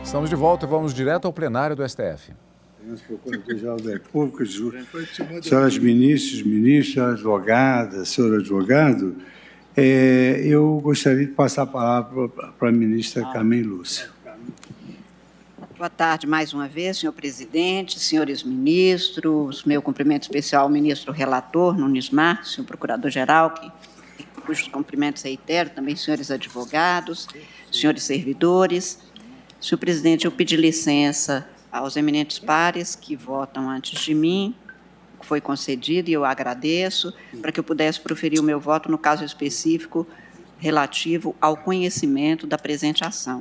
Estamos de volta e vamos direto ao plenário do STF. Procurador-Geral da República, senhoras ministras, ministras, advogada, senhor advogado, eu gostaria de passar a palavra para a ministra Carmen Lúcia. Boa tarde mais uma vez, senhor presidente, senhores ministros, meu cumprimento especial ao ministro relator, Nunes Marques, senhor procurador-geral, cujos cumprimentos reitero, também senhores advogados, senhores servidores. Senhor presidente, eu pedi licença aos eminentes pares que votam antes de mim, foi concedido e eu agradeço, para que eu pudesse proferir o meu voto no caso específico relativo ao conhecimento da presente ação.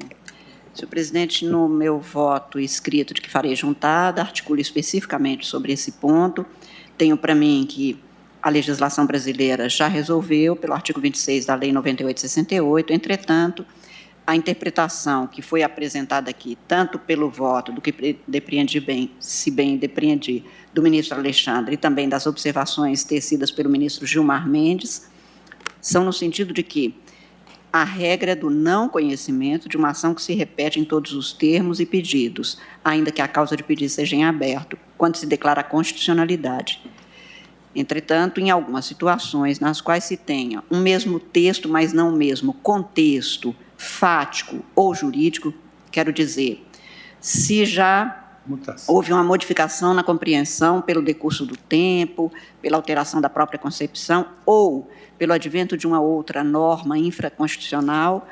Senhor presidente, no meu voto escrito de que farei juntada, articulo especificamente sobre esse ponto. Tenho para mim que a legislação brasileira já resolveu, pelo artigo 26 da Lei 98/68, entretanto, a interpretação que foi apresentada aqui, tanto pelo voto do que depreendi bem, se bem depreendi, do ministro Alexandre e também das observações tecidas pelo ministro Gilmar Mendes, são no sentido de que a regra do não conhecimento de uma ação que se repete em todos os termos e pedidos, ainda que a causa de pedido seja em aberto, quando se declara a constitucionalidade. Entretanto, em algumas situações nas quais se tenha um mesmo texto, mas não o mesmo contexto fático ou jurídico, quero dizer, se já houve uma modificação na compreensão pelo decurso do tempo, pela alteração da própria concepção ou pelo advento de uma outra norma infraconstitucional,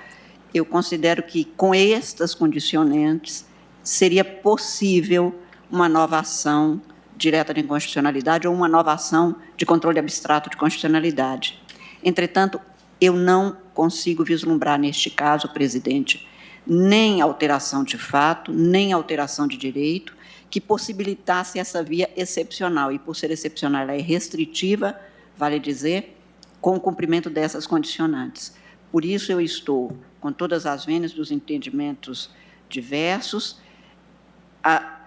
eu considero que, com estas condicionantes, seria possível uma nova ação direta de inconstitucionalidade ou uma nova ação de controle abstrato de constitucionalidade. Entretanto, eu não consigo vislumbrar, neste caso, presidente, nem alteração de fato, nem alteração de direito, que possibilitasse essa via excepcional, e, por ser excepcional, ela é restritiva, vale dizer, com o cumprimento dessas condicionantes. Por isso, eu estou, com todas as vênias dos entendimentos diversos,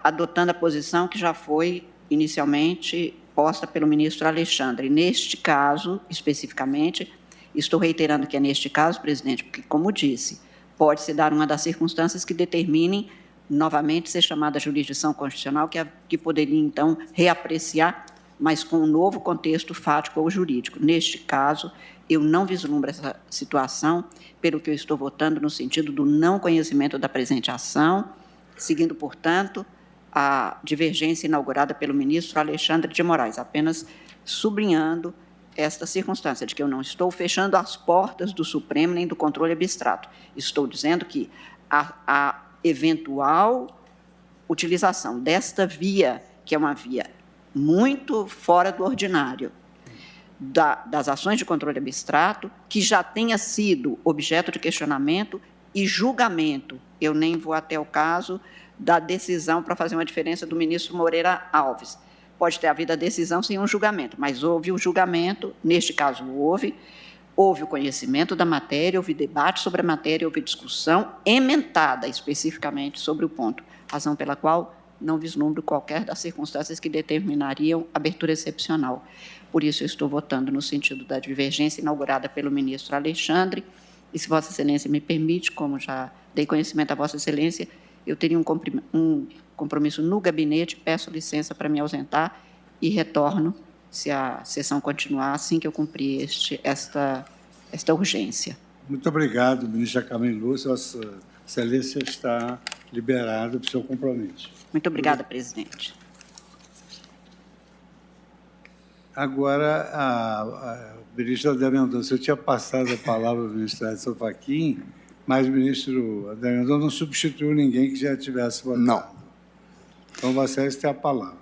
adotando a posição que já foi inicialmente posta pelo ministro Alexandre. Neste caso, especificamente, estou reiterando que é neste caso, presidente, porque, como disse, pode-se dar uma das circunstâncias que determinem novamente ser chamada jurisdição constitucional, que poderia, então, reapreciar, mas com um novo contexto fático ou jurídico. Neste caso, eu não vislumbro essa situação, pelo que eu estou votando no sentido do não conhecimento da presente ação, seguindo, portanto, a divergência inaugurada pelo ministro Alexandre de Moraes, apenas sublinhando esta circunstância de que eu não estou fechando as portas do Supremo nem do controle abstrato. Estou dizendo que a eventual utilização desta via, que é uma via muito fora do ordinário, das ações de controle abstrato, que já tenha sido objeto de questionamento e julgamento. Eu nem vou até o caso da decisão para fazer uma diferença do ministro Moreira Alves. Pode ter havido a decisão sem um julgamento, mas houve o julgamento, neste caso houve o conhecimento da matéria, houve debate sobre a matéria, houve discussão emendada especificamente sobre o ponto, razão pela qual não vislumbro qualquer das circunstâncias que determinariam abertura excepcional. Por isso, eu estou votando no sentido da divergência inaugurada pelo ministro Alexandre, e se Vossa Excelência me permite, como já dei conhecimento a Vossa Excelência, eu teria um compromisso no gabinete, peço licença para me ausentar e retorno, se a sessão continuar, assim que eu cumprir esta urgência. Muito obrigado, ministra Carmen Lúcia. Vossa Excelência está liberada para o seu compromisso. Muito obrigada, presidente. Agora, a ministra Adel Mendonça, eu tinha passado a palavra ao ministro Edson Fachin, mas o ministro Adel Mendonça não substituiu ninguém que já tivesse votado. Não. Então, Vossa Excelência tem a palavra.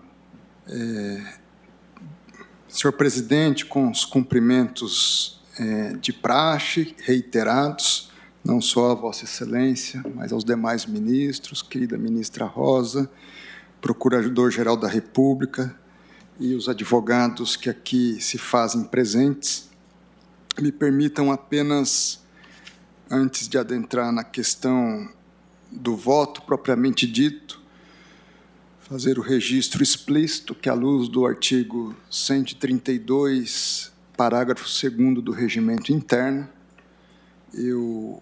Senhor presidente, com os cumprimentos de praxe reiterados, não só a Vossa Excelência, mas aos demais ministros, querida ministra Rosa, Procurador-Geral da República e os advogados que aqui se fazem presentes, me permitam apenas, antes de adentrar na questão do voto propriamente dito, fazer o registro explícito que, à luz do artigo 132, parágrafo 2º do Regimento Interno, eu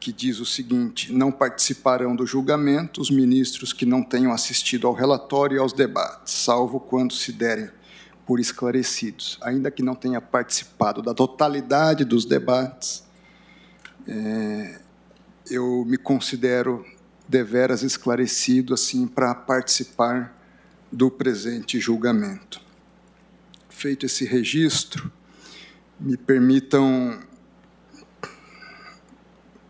que diz o seguinte: não participarão do julgamento os ministros que não tenham assistido ao relatório e aos debates, salvo quando se derem por esclarecidos. Ainda que não tenha participado da totalidade dos debates, eu me considero deveras esclarecido assim para participar do presente julgamento. Feito esse registro, me permitam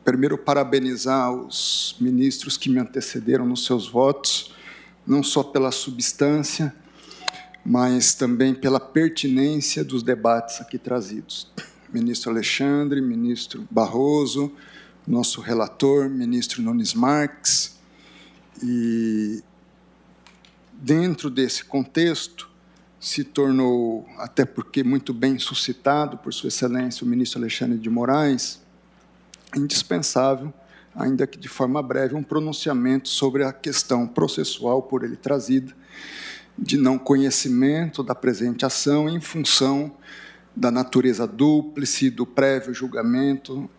primeiro parabenizar os ministros que me antecederam nos seus votos, não só pela substância, mas também pela pertinência dos debates aqui trazidos. Ministro Alexandre, ministro Barroso, nosso relator, ministro Nunes Marques. E, dentro desse contexto, se tornou, até porque muito bem suscitado por Sua Excelência o ministro Alexandre de Moraes, indispensável, ainda que de forma breve, um pronunciamento sobre a questão processual por ele trazida, de não conhecimento da presente ação em função da natureza dúplice do prévio julgamento,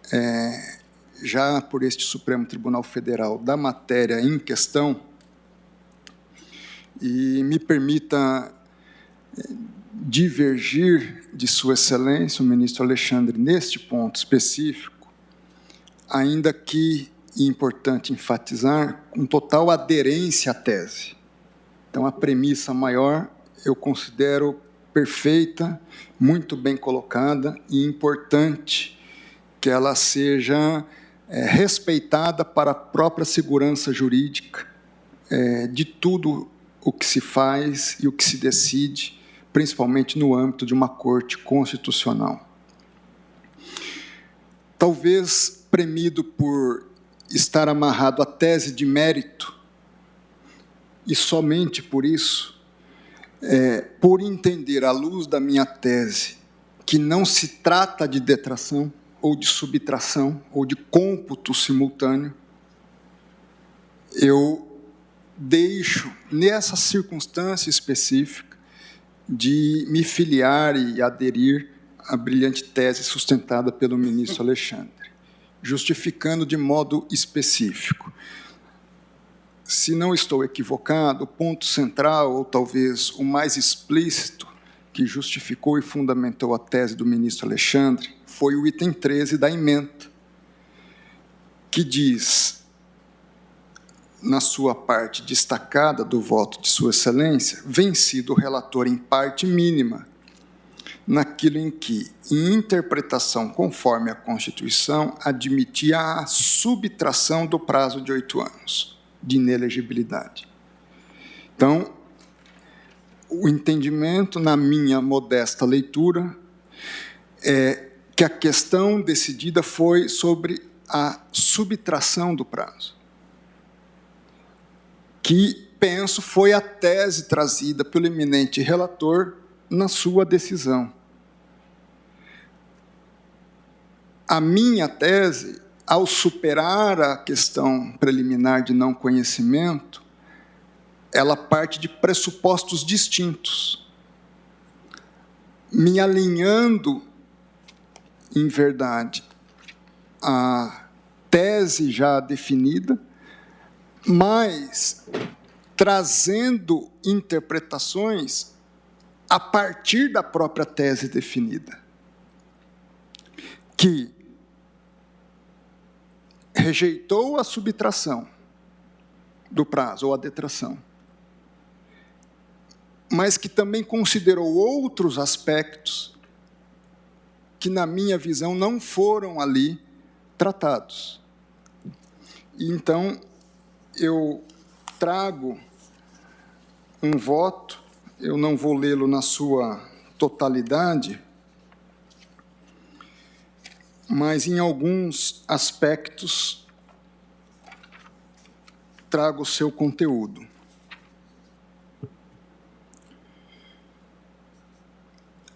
já por este Supremo Tribunal Federal, da matéria em questão. E me permita divergir de Sua Excelência, o ministro Alexandre, neste ponto específico, ainda que, é importante enfatizar, com total aderência à tese. Então, a premissa maior eu considero perfeita, muito bem colocada e importante que ela seja respeitada para a própria segurança jurídica de tudo o que se faz e o que se decide, principalmente no âmbito de uma corte constitucional. Talvez premido por estar amarrado à tese de mérito, e somente por isso, por entender, à luz da minha tese, que não se trata de detração, ou de subtração, ou de cômputo simultâneo, eu deixo, nessa circunstância específica, de me filiar e aderir à brilhante tese sustentada pelo ministro Alexandre, justificando de modo específico. Se não estou equivocado, o ponto central, ou talvez o mais explícito, que justificou e fundamentou a tese do ministro Alexandre, foi o item 13 da ementa, que diz, na sua parte destacada do voto de Sua Excelência, vencido o relator em parte mínima, naquilo em que, em interpretação conforme a Constituição, admitia a subtração do prazo de 8 anos de inelegibilidade. Então, o entendimento, na minha modesta leitura, é que a questão decidida foi sobre a subtração do prazo, que, penso, foi a tese trazida pelo eminente relator na sua decisão. A minha tese, ao superar a questão preliminar de não conhecimento, ela parte de pressupostos distintos, me alinhando, em verdade, a tese já definida, mas trazendo interpretações a partir da própria tese definida, que rejeitou a subtração do prazo, ou a detração, mas que também considerou outros aspectos que, na minha visão, não foram ali tratados. E, então, eu trago um voto, eu não vou lê-lo na sua totalidade, mas, em alguns aspectos, trago o seu conteúdo.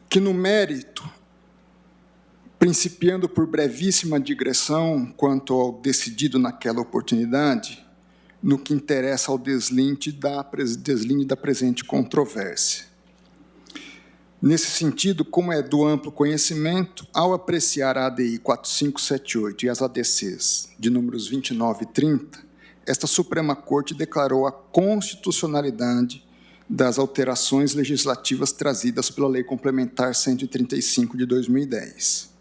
Que, no mérito, principiando por brevíssima digressão quanto ao decidido naquela oportunidade, no que interessa ao deslinde da presente controvérsia. Nesse sentido, como é do amplo conhecimento, ao apreciar a ADI 4578 e as ADCs de números 29 e 30, esta Suprema Corte declarou a constitucionalidade das alterações legislativas trazidas pela Lei Complementar 135 de 2010.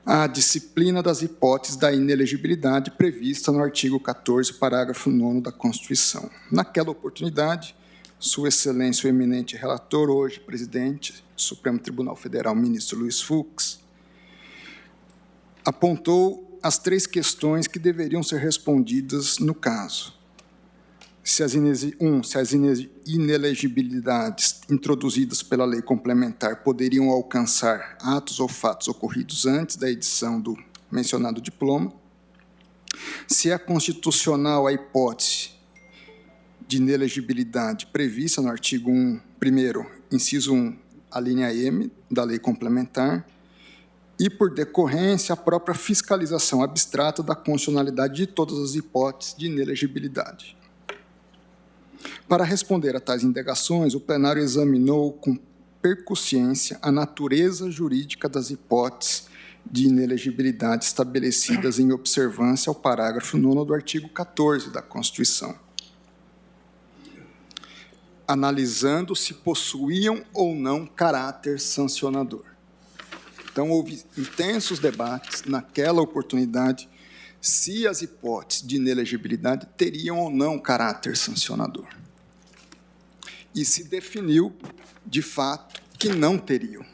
A disciplina das hipóteses da inelegibilidade prevista no artigo 14, parágrafo 9º da Constituição. Naquela oportunidade, Sua Excelência, o eminente relator, hoje presidente do Supremo Tribunal Federal, ministro Luiz Fux, apontou as 3 questões que deveriam ser respondidas no caso. Se as inelegibilidades introduzidas pela lei complementar poderiam alcançar atos ou fatos ocorridos antes da edição do mencionado diploma, se é constitucional a hipótese de inelegibilidade prevista no artigo 1º, inciso 1, a linha M da lei complementar, e, por decorrência, a própria fiscalização abstrata da constitucionalidade de todas as hipóteses de inelegibilidade. Para responder a tais indagações, o plenário examinou com percussiência a natureza jurídica das hipóteses de inelegibilidade estabelecidas em observância ao parágrafo 9º do artigo 14 da Constituição, analisando se possuíam ou não caráter sancionador. Então, houve intensos debates naquela oportunidade se as hipóteses de inelegibilidade teriam ou não caráter sancionador. E se definiu, de fato, que não teriam,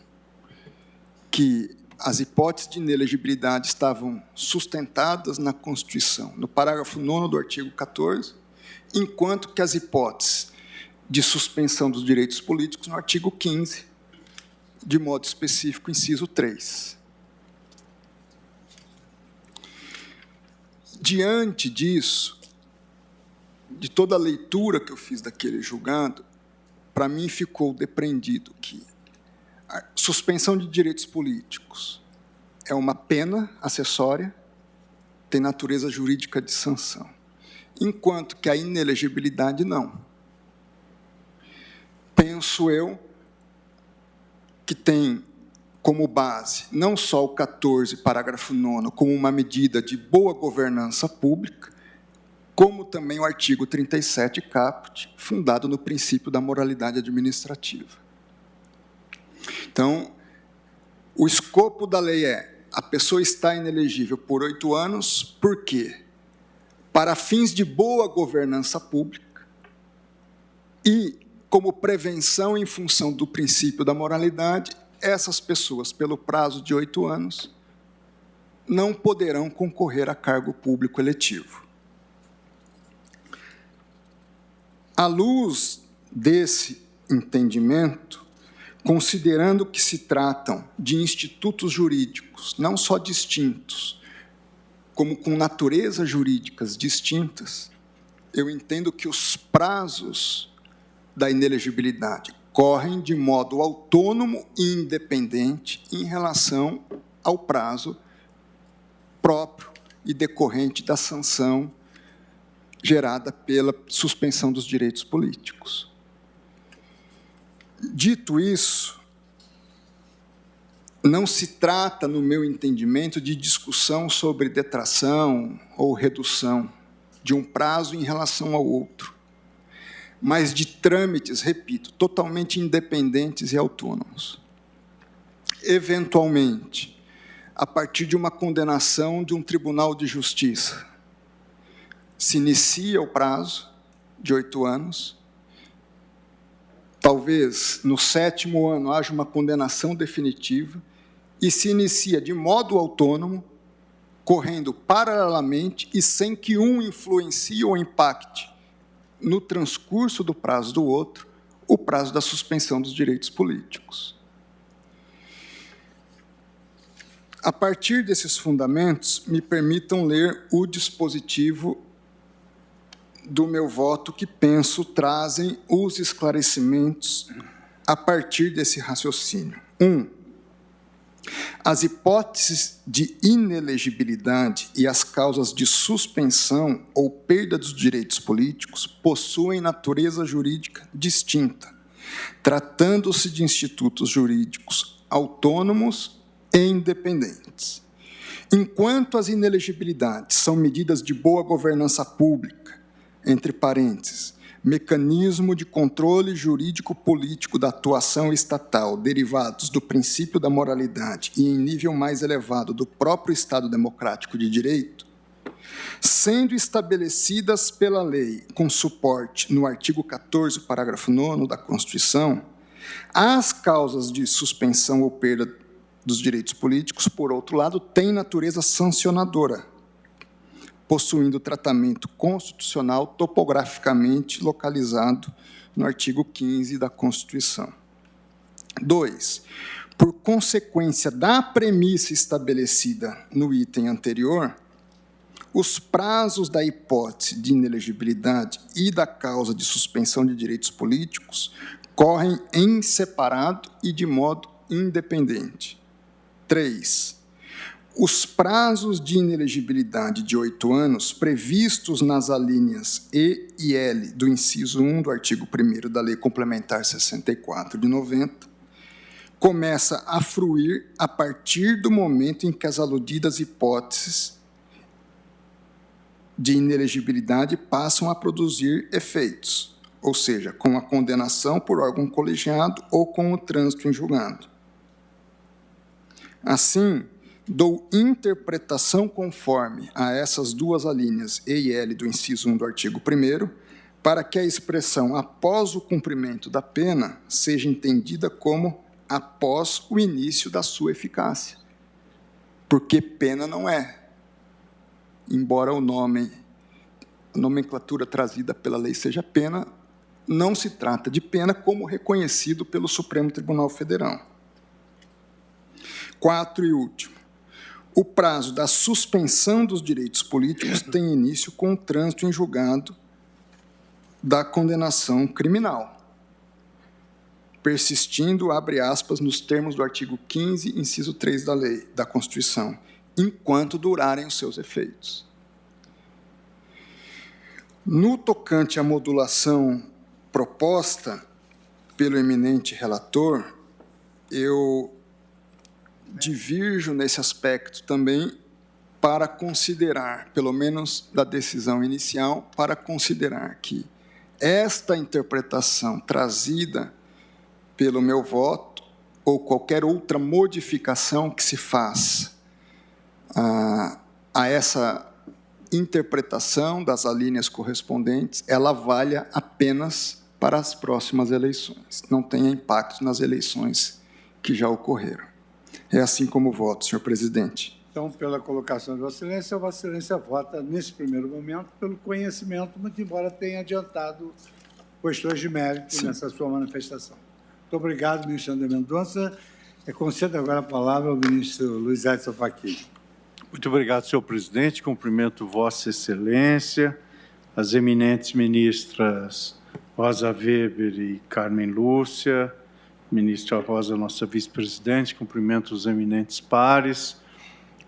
que as hipóteses de inelegibilidade estavam sustentadas na Constituição, no parágrafo 9º do artigo 14, enquanto que as hipóteses de suspensão dos direitos políticos no artigo 15, de modo específico, inciso 3. Diante disso, de toda a leitura que eu fiz daquele julgado, para mim ficou depreendido que a suspensão de direitos políticos é uma pena acessória, tem natureza jurídica de sanção, enquanto que a inelegibilidade não. Penso eu que tem como base não só o 14, parágrafo 9º, como uma medida de boa governança pública, como também o artigo 37, caput, fundado no princípio da moralidade administrativa. Então, o escopo da lei é: a pessoa está inelegível por 8 anos, por quê? Para fins de boa governança pública e como prevenção em função do princípio da moralidade, essas pessoas, pelo prazo de 8 anos, não poderão concorrer a cargo público eletivo. À luz desse entendimento, considerando que se tratam de institutos jurídicos, não só distintos, como com naturezas jurídicas distintas, eu entendo que os prazos da inelegibilidade correm de modo autônomo e independente em relação ao prazo próprio e decorrente da sanção gerada pela suspensão dos direitos políticos. Dito isso, não se trata, no meu entendimento, de discussão sobre detração ou redução de um prazo em relação ao outro, mas de trâmites, repito, totalmente independentes e autônomos. Eventualmente, a partir de uma condenação de um tribunal de justiça, se inicia o prazo de 8 anos, talvez no 7º ano haja uma condenação definitiva e se inicia de modo autônomo, correndo paralelamente e sem que um influencie ou impacte no transcurso do prazo do outro, o prazo da suspensão dos direitos políticos. A partir desses fundamentos, me permitam ler o dispositivo do meu voto que penso trazem os esclarecimentos a partir desse raciocínio. 1. As hipóteses de inelegibilidade e as causas de suspensão ou perda dos direitos políticos possuem natureza jurídica distinta tratando-se de institutos jurídicos autônomos e independentes. Enquanto as inelegibilidades são medidas de boa governança pública, entre parênteses, mecanismo de controle jurídico-político da atuação estatal, derivados do princípio da moralidade e em nível mais elevado do próprio Estado democrático de direito, sendo estabelecidas pela lei com suporte no artigo 14, parágrafo 9º da Constituição, as causas de suspensão ou perda dos direitos políticos, por outro lado, têm natureza sancionadora, possuindo tratamento constitucional topograficamente localizado no artigo 15 da Constituição. 2. Por consequência da premissa estabelecida no item anterior, os prazos da hipótese de inelegibilidade e da causa de suspensão de direitos políticos correm em separado e de modo independente. 3. Os prazos de inelegibilidade de 8 anos, previstos nas alíneas E e L do inciso 1 do artigo 1º da Lei Complementar 64 de 90, começa a fruir a partir do momento em que as aludidas hipóteses de inelegibilidade passam a produzir efeitos, ou seja, com a condenação por órgão colegiado ou com o trânsito em julgado. Assim, dou interpretação conforme a essas duas alíneas E e L do inciso 1 do artigo 1º, para que a expressão após o cumprimento da pena seja entendida como após o início da sua eficácia. Porque pena não é. Embora a nomenclatura trazida pela lei seja pena, não se trata de pena como reconhecido pelo Supremo Tribunal Federal. 4 e último. O prazo da suspensão dos direitos políticos tem início com o trânsito em julgado da condenação criminal, persistindo, abre aspas, nos termos do artigo 15, inciso 3 da lei, da Constituição, enquanto durarem os seus efeitos. No tocante à modulação proposta pelo eminente relator, eu divirjo nesse aspecto também para considerar, pelo menos da decisão inicial, para considerar que esta interpretação trazida pelo meu voto ou qualquer outra modificação que se faz a essa interpretação das alíneas correspondentes, ela valha apenas para as próximas eleições, não tenha impacto nas eleições que já ocorreram. É assim como voto, senhor presidente. Então, pela colocação de Vossa Excelência vota, nesse primeiro momento, pelo conhecimento, muito embora tenha adiantado questões de mérito Sim. nessa sua manifestação. Muito obrigado, ministro André Mendonça. Concedo agora a palavra ao ministro Luiz Edson Fachin. Muito obrigado, senhor presidente. Cumprimento Vossa Excelência, as eminentes ministras Rosa Weber e Carmen Lúcia, ministra Rosa, nossa vice-presidente, cumprimento os eminentes pares,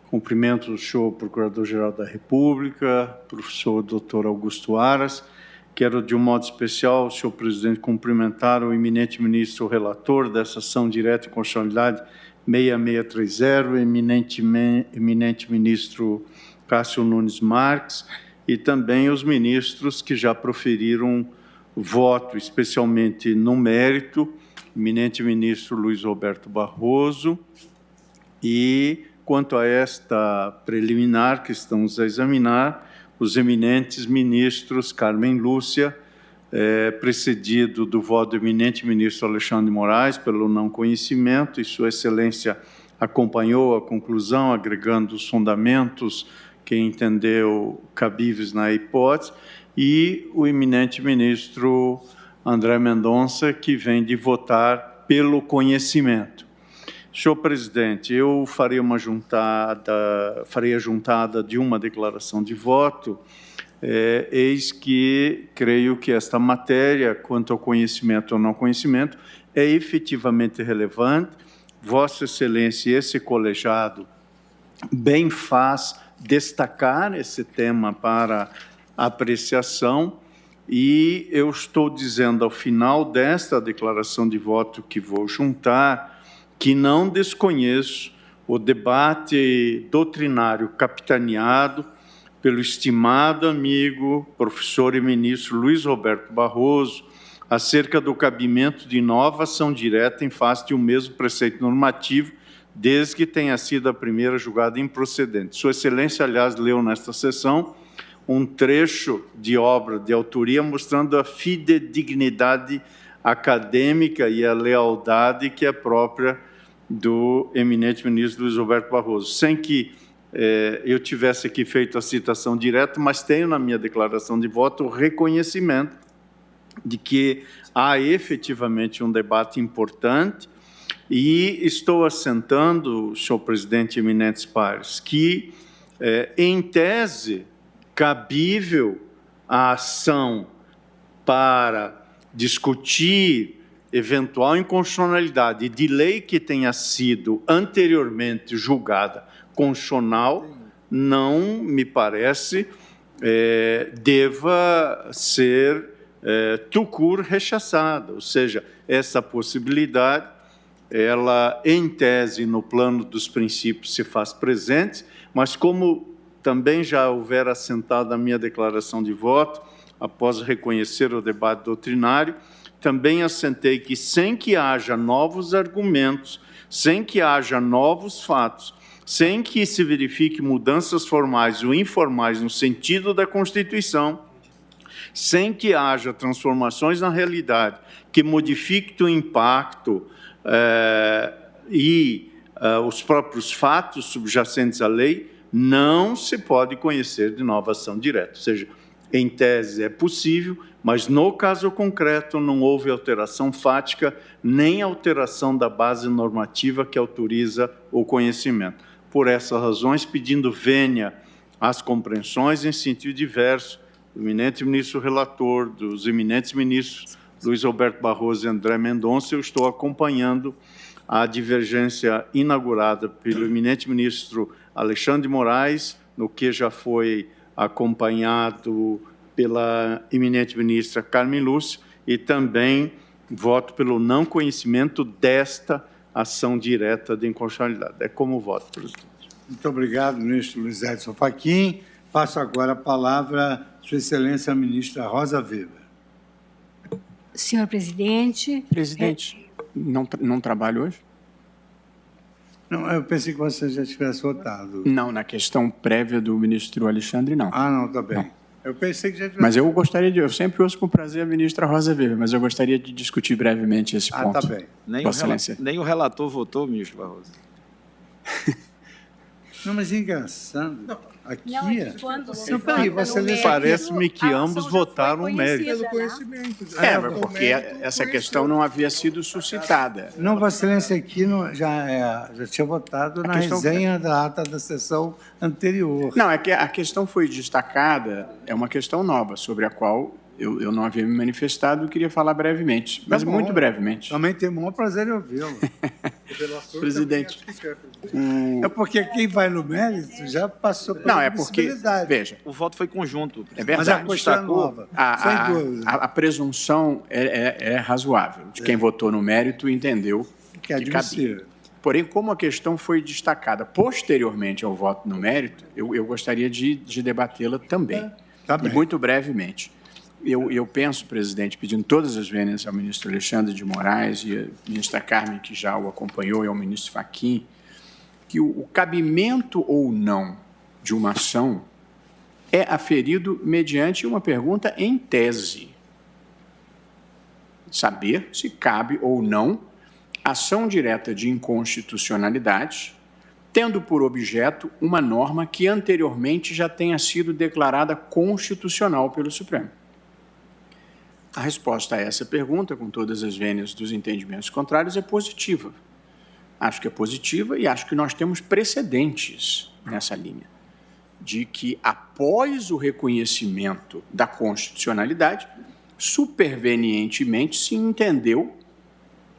cumprimento o senhor Procurador-Geral da República, professor Dr. Augusto Aras. Quero, de um modo especial, senhor presidente, cumprimentar o eminente ministro relator dessa ação direta de constitucionalidade 6630, eminente ministro Cássio Nunes Marques, e também os ministros que já proferiram voto, especialmente no mérito, eminente ministro Luiz Roberto Barroso, e, quanto a esta preliminar que estamos a examinar, os eminentes ministros Carmen Lúcia, precedido do voto do eminente ministro Alexandre de Moraes, pelo não conhecimento, e Sua Excelência acompanhou a conclusão, agregando os fundamentos que entendeu cabíveis na hipótese, e o eminente ministro André Mendonça, que vem de votar pelo conhecimento. Senhor presidente, eu faria a juntada de uma declaração de voto, eis que creio que esta matéria, quanto ao conhecimento ou não conhecimento, é efetivamente relevante. Vossa Excelência e esse colegiado bem faz destacar esse tema para apreciação, e eu estou dizendo ao final desta declaração de voto que vou juntar, que não desconheço o debate doutrinário capitaneado pelo estimado amigo, professor e ministro Luiz Roberto Barroso, acerca do cabimento de nova ação direta em face de um mesmo preceito normativo, desde que tenha sido a primeira julgada improcedente. Sua Excelência, aliás, leu nesta sessão um trecho de obra de autoria mostrando a fidedignidade acadêmica e a lealdade que é própria do eminente ministro Luiz Roberto Barroso. Sem que eu tivesse aqui feito a citação direta, mas tenho na minha declaração de voto o reconhecimento de que há efetivamente um debate importante e estou assentando, senhor presidente e eminentes pares, que, em tese, cabível a ação para discutir eventual inconstitucionalidade de lei que tenha sido anteriormente julgada constitucional, não me parece deva ser tout court rechaçada, ou seja, essa possibilidade, ela, em tese, no plano dos princípios, se faz presente, mas como também já houver assentado a minha declaração de voto, após reconhecer o debate doutrinário, também assentei que, sem que haja novos argumentos, sem que haja novos fatos, sem que se verifique mudanças formais ou informais no sentido da Constituição, sem que haja transformações na realidade que modifique o impacto os próprios fatos subjacentes à lei, não se pode conhecer de nova ação direta. Ou seja, em tese é possível, mas no caso concreto não houve alteração fática nem alteração da base normativa que autoriza o conhecimento. Por essas razões, pedindo vênia às compreensões em sentido diverso do eminente ministro relator, dos eminentes ministros Luiz Roberto Barroso e André Mendonça, eu estou acompanhando a divergência inaugurada pelo eminente ministro Alexandre de Moraes, no que já foi acompanhado pela eminente ministra Carmen Lúcia, e também voto pelo não conhecimento desta ação direta de inconstitucionalidade. É como voto, presidente. Muito obrigado, ministro Luiz Edson Fachin. Passo agora a palavra à Sua Excelência a ministra Rosa Weber. Senhor presidente... Presidente, não trabalho hoje? Não, eu pensei que você já tivesse votado. Não, na questão prévia do ministro Alexandre, não. Ah, não, está bem. Não. Eu pensei que já tivesse... Mas eu gostaria de... Eu sempre ouço com prazer a ministra Rosa Weber, mas eu gostaria de discutir brevemente esse ponto. Ah, está bem. Nem o relator votou, ministro Barroso. Não, mas é engraçado. Não. Aqui Não, é que quando se não, peraí, vota você no lê- mérito, Parece-me que a ambos ação já votaram foi o mérito. conhecida, Pelo né? conhecimento. Porque essa questão não havia sido suscitada. Não, Vossa Excelência, aqui já tinha votado na questão- resenha da ata da sessão anterior. Não, é que a questão foi destacada, é uma questão nova, sobre a qual eu não havia me manifestado e queria falar brevemente, mas Tá bom. muito brevemente. Também tem o maior prazer em ouvi-lo. Presidente. É porque quem vai no mérito já passou pela Não, é porque, admissibilidade. veja, O voto foi conjunto. é Mas a verdade. questão é destacou nova, sem dúvida. A presunção é razoável, de quem votou no mérito e entendeu Que é que cabia. admissível. Porém, como a questão foi destacada posteriormente ao voto no mérito, eu gostaria de debatê-la também, Tá e bem. muito brevemente. Eu penso, presidente, pedindo todas as vênias ao ministro Alexandre de Moraes e à ministra Carmen, que já o acompanhou, e ao ministro Fachin, que o cabimento ou não de uma ação é aferido mediante uma pergunta em tese. Saber se cabe ou não ação direta de inconstitucionalidade, tendo por objeto uma norma que anteriormente já tenha sido declarada constitucional pelo Supremo. A resposta a essa pergunta, com todas as vênias dos entendimentos contrários, é positiva. Acho que é positiva e acho que nós temos precedentes nessa linha, de que após o reconhecimento da constitucionalidade, supervenientemente se entendeu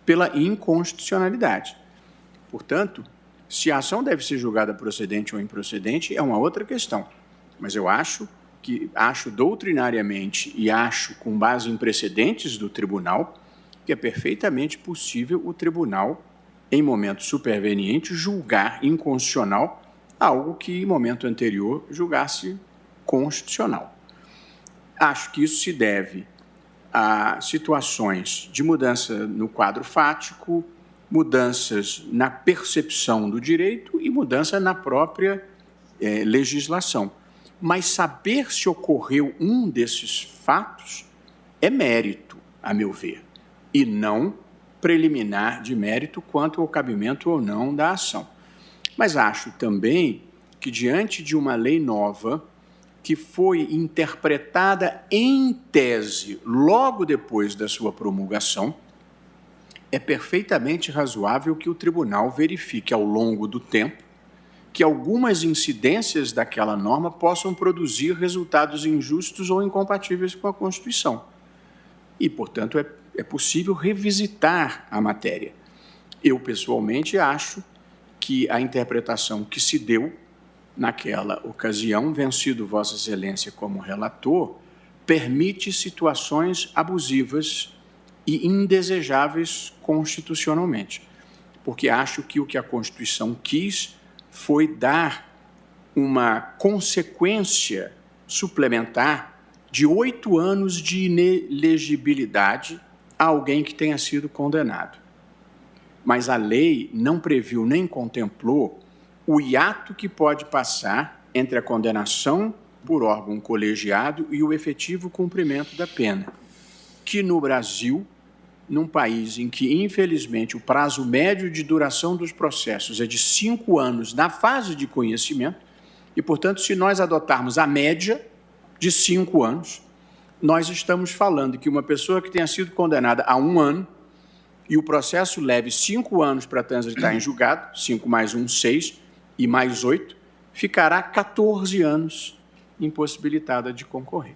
pela inconstitucionalidade. Portanto, se a ação deve ser julgada procedente ou improcedente é uma outra questão, mas eu acho que acho doutrinariamente e acho com base em precedentes do tribunal que é perfeitamente possível o tribunal, em momento superveniente, julgar inconstitucional algo que, em momento anterior, julgasse constitucional. Acho que isso se deve a situações de mudança no quadro fático, mudanças na percepção do direito e mudança na própria legislação. Mas saber se ocorreu um desses fatos é mérito, a meu ver, e não preliminar de mérito quanto ao cabimento ou não da ação. Mas acho também que, diante de uma lei nova, que foi interpretada em tese logo depois da sua promulgação, é perfeitamente razoável que o tribunal verifique ao longo do tempo que algumas incidências daquela norma possam produzir resultados injustos ou incompatíveis com a Constituição. E, portanto, é possível revisitar a matéria. Eu, pessoalmente, acho que a interpretação que se deu naquela ocasião, vencido Vossa Excelência como relator, permite situações abusivas e indesejáveis constitucionalmente, porque acho que o que a Constituição quis foi dar uma consequência suplementar de 8 anos de inelegibilidade a alguém que tenha sido condenado. Mas a lei não previu nem contemplou o hiato que pode passar entre a condenação por órgão colegiado e o efetivo cumprimento da pena, que no Brasil, num país em que, infelizmente, o prazo médio de duração dos processos é de 5 anos na fase de conhecimento, e, portanto, se nós adotarmos a média de 5 anos, nós estamos falando que uma pessoa que tenha sido condenada a 1 ano e o processo leve 5 anos para transitar em julgado, 5 mais 1, 6, e mais 8, ficará 14 anos impossibilitada de concorrer.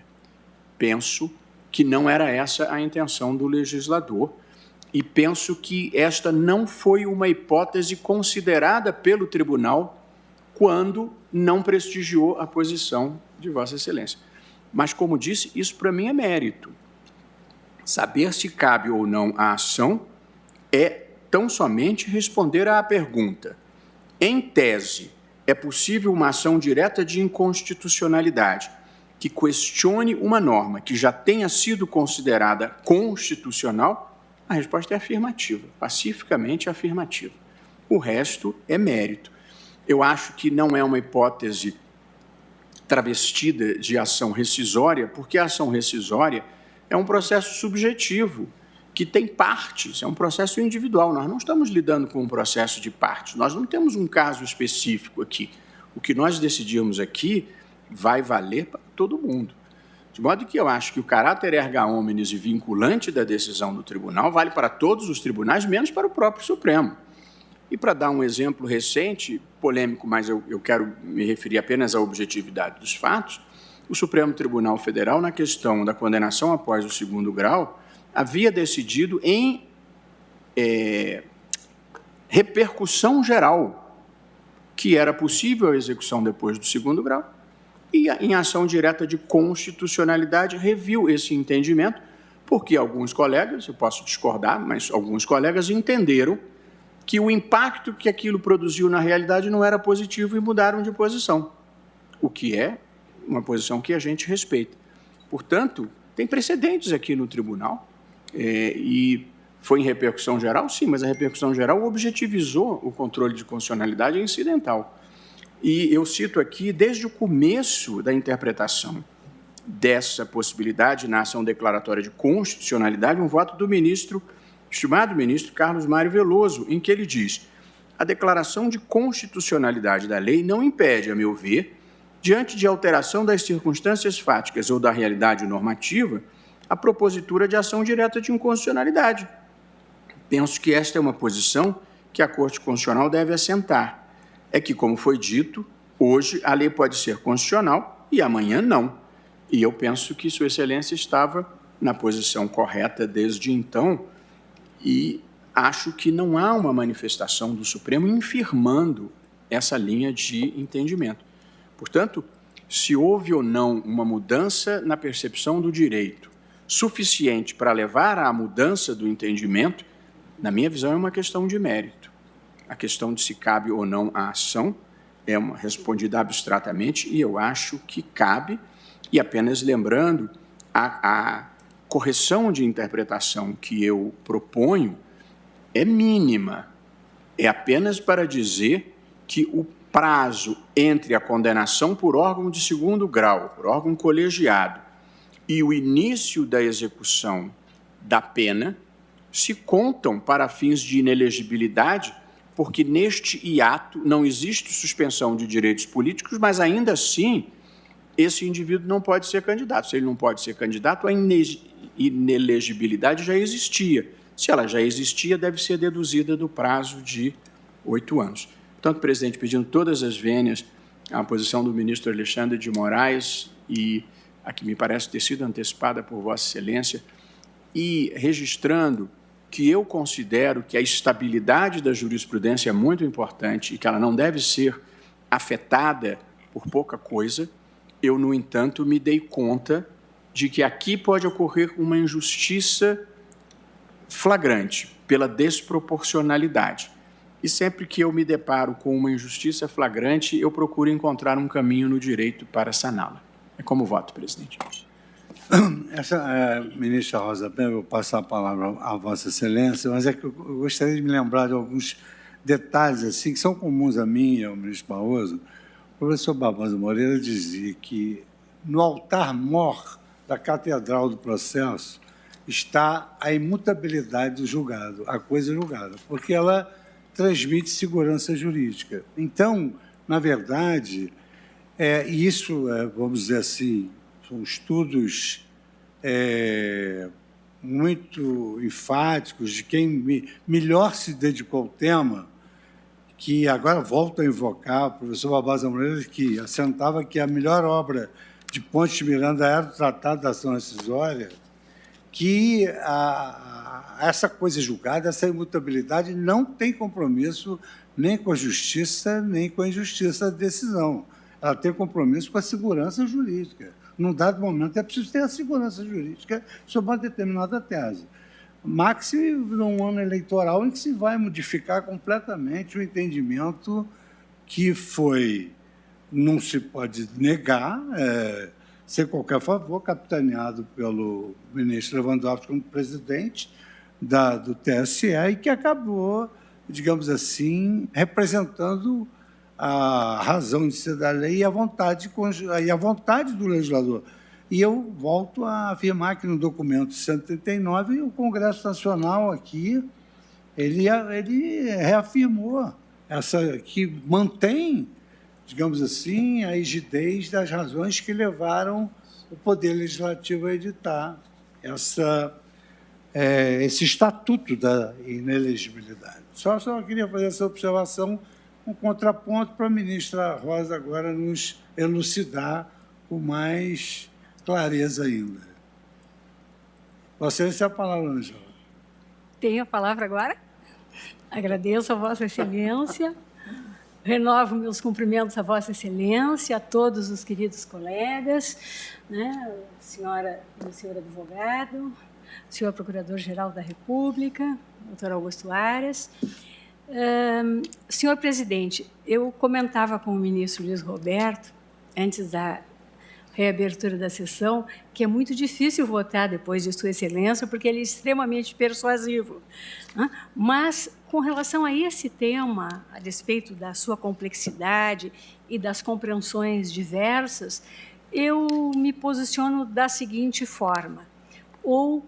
Penso que não era essa a intenção do legislador e penso que esta não foi uma hipótese considerada pelo tribunal quando não prestigiou a posição de Vossa Excelência. Mas, como disse, isso para mim é mérito. Saber se cabe ou não a ação é tão somente responder à pergunta: em tese, é possível uma ação direta de inconstitucionalidade que questione uma norma que já tenha sido considerada constitucional? A resposta é afirmativa, pacificamente afirmativa. O resto é mérito. Eu acho que não é uma hipótese travestida de ação rescisória, porque a ação rescisória é um processo subjetivo, que tem partes, é um processo individual. Nós não estamos lidando com um processo de partes, nós não temos um caso específico aqui. O que nós decidimos aqui vai valer para todo mundo. De modo que eu acho que o caráter erga omnes e vinculante da decisão do tribunal vale para todos os tribunais, menos para o próprio Supremo. E para dar um exemplo recente, polêmico, mas eu quero me referir apenas à objetividade dos fatos, o Supremo Tribunal Federal, na questão da condenação após o 2º grau, havia decidido em repercussão geral que era possível a execução depois do 2º grau e, em ação direta de constitucionalidade, reviu esse entendimento, porque alguns colegas, eu posso discordar, mas alguns colegas entenderam que o impacto que aquilo produziu na realidade não era positivo e mudaram de posição, o que é uma posição que a gente respeita. Portanto, tem precedentes aqui no tribunal, e foi em repercussão geral? Sim, mas a repercussão geral objetivizou o controle de constitucionalidade incidental. E eu cito aqui, desde o começo da interpretação dessa possibilidade na ação declaratória de constitucionalidade, um voto do estimado ministro Carlos Mário Veloso, em que ele diz: a declaração de constitucionalidade da lei não impede, a meu ver, diante de alteração das circunstâncias fáticas ou da realidade normativa, a propositura de ação direta de inconstitucionalidade. Penso que esta é uma posição que a Corte Constitucional deve assentar. É que, como foi dito, hoje a lei pode ser constitucional e amanhã não. E eu penso que Sua Excelência estava na posição correta desde então e acho que não há uma manifestação do Supremo infirmando essa linha de entendimento. Portanto, se houve ou não uma mudança na percepção do direito suficiente para levar à mudança do entendimento, na minha visão, é uma questão de mérito. A questão de se cabe ou não a ação é respondida abstratamente, e eu acho que cabe, e apenas lembrando, a correção de interpretação que eu proponho é mínima, é apenas para dizer que o prazo entre a condenação por órgão de segundo grau, por órgão colegiado, e o início da execução da pena se contam para fins de inelegibilidade, porque neste hiato não existe suspensão de direitos políticos, mas ainda assim esse indivíduo não pode ser candidato. Se ele não pode ser candidato, a inelegibilidade já existia. Se ela já existia, deve ser deduzida do prazo de 8 anos. Portanto, presidente, pedindo todas as vênias à posição do ministro Alexandre de Moraes, e a que me parece ter sido antecipada por Vossa Excelência, e registrando que eu considero que a estabilidade da jurisprudência é muito importante e que ela não deve ser afetada por pouca coisa, eu, no entanto, me dei conta de que aqui pode ocorrer uma injustiça flagrante pela desproporcionalidade. E sempre que eu me deparo com uma injustiça flagrante, eu procuro encontrar um caminho no direito para saná-la. É como voto, presidente. Ministra Rosa Weber, eu vou passar a palavra a Vossa Excelência, mas é que eu gostaria de me lembrar de alguns detalhes assim, que são comuns a mim e ao ministro Barroso. O professor Barbosa Moreira dizia que no altar-mor da Catedral do Processo está a imutabilidade do julgado, a coisa julgada, porque ela transmite segurança jurídica. Então, na verdade, vamos dizer assim, são estudos muito enfáticos de quem melhor se dedicou ao tema, que agora volto a invocar o professor Barbosa Moreira, que assentava que a melhor obra de Pontes de Miranda era o Tratado da Ação Rescisória, que essa coisa julgada, essa imutabilidade, não tem compromisso nem com a justiça, nem com a injustiça da decisão. Ela tem compromisso com a segurança jurídica. Num dado momento, é preciso ter a segurança jurídica sobre uma determinada tese. Maxime num ano eleitoral em que se vai modificar completamente o entendimento que foi, não se pode negar, sem qualquer favor, capitaneado pelo ministro Lewandowski como presidente do TSE e que acabou, digamos assim, representando a razão de ser da lei e a vontade do legislador. E eu volto a afirmar que no documento 139, o Congresso Nacional aqui, ele reafirmou que mantém, digamos assim, a rigidez das razões que levaram o Poder Legislativo a editar esse estatuto da inelegibilidade. Só queria fazer essa observação, um contraponto para a ministra Rosa agora nos elucidar com mais clareza ainda. Vossa Excelência, a palavra, Angela. Tenho a palavra agora? Agradeço a Vossa Excelência. Renovo meus cumprimentos a Vossa Excelência, a todos os queridos colegas, né, senhor advogado, senhor Procurador-Geral da República, doutor Augusto Aras. Senhor presidente, eu comentava com o ministro Luiz Roberto, antes da reabertura da sessão, que é muito difícil votar depois de Sua Excelência, porque ele é extremamente persuasivo. Mas, com relação a esse tema, a despeito da sua complexidade e das compreensões diversas, eu me posiciono da seguinte forma, ou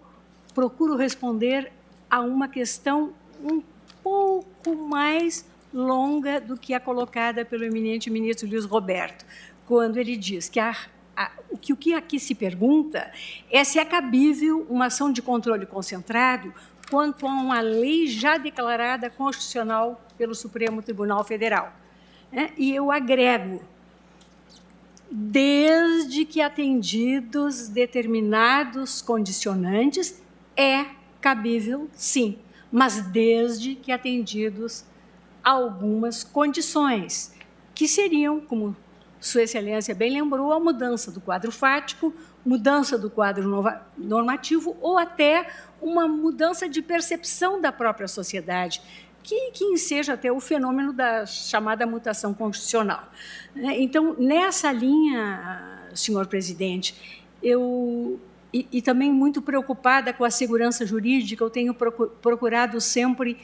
procuro responder a uma questão um pouco mais longa do que a colocada pelo eminente ministro Luiz Roberto, quando ele diz que o que aqui se pergunta é se é cabível uma ação de controle concentrado quanto a uma lei já declarada constitucional pelo Supremo Tribunal Federal. E eu agrego, desde que atendidos determinados condicionantes, é cabível, sim, mas desde que atendidos algumas condições, que seriam, como Sua Excelência bem lembrou, a mudança do quadro fático, mudança do quadro normativo ou até uma mudança de percepção da própria sociedade, que enseja até o fenômeno da chamada mutação constitucional. Então, nessa linha, senhor presidente, e também muito preocupada com a segurança jurídica, eu tenho procurado sempre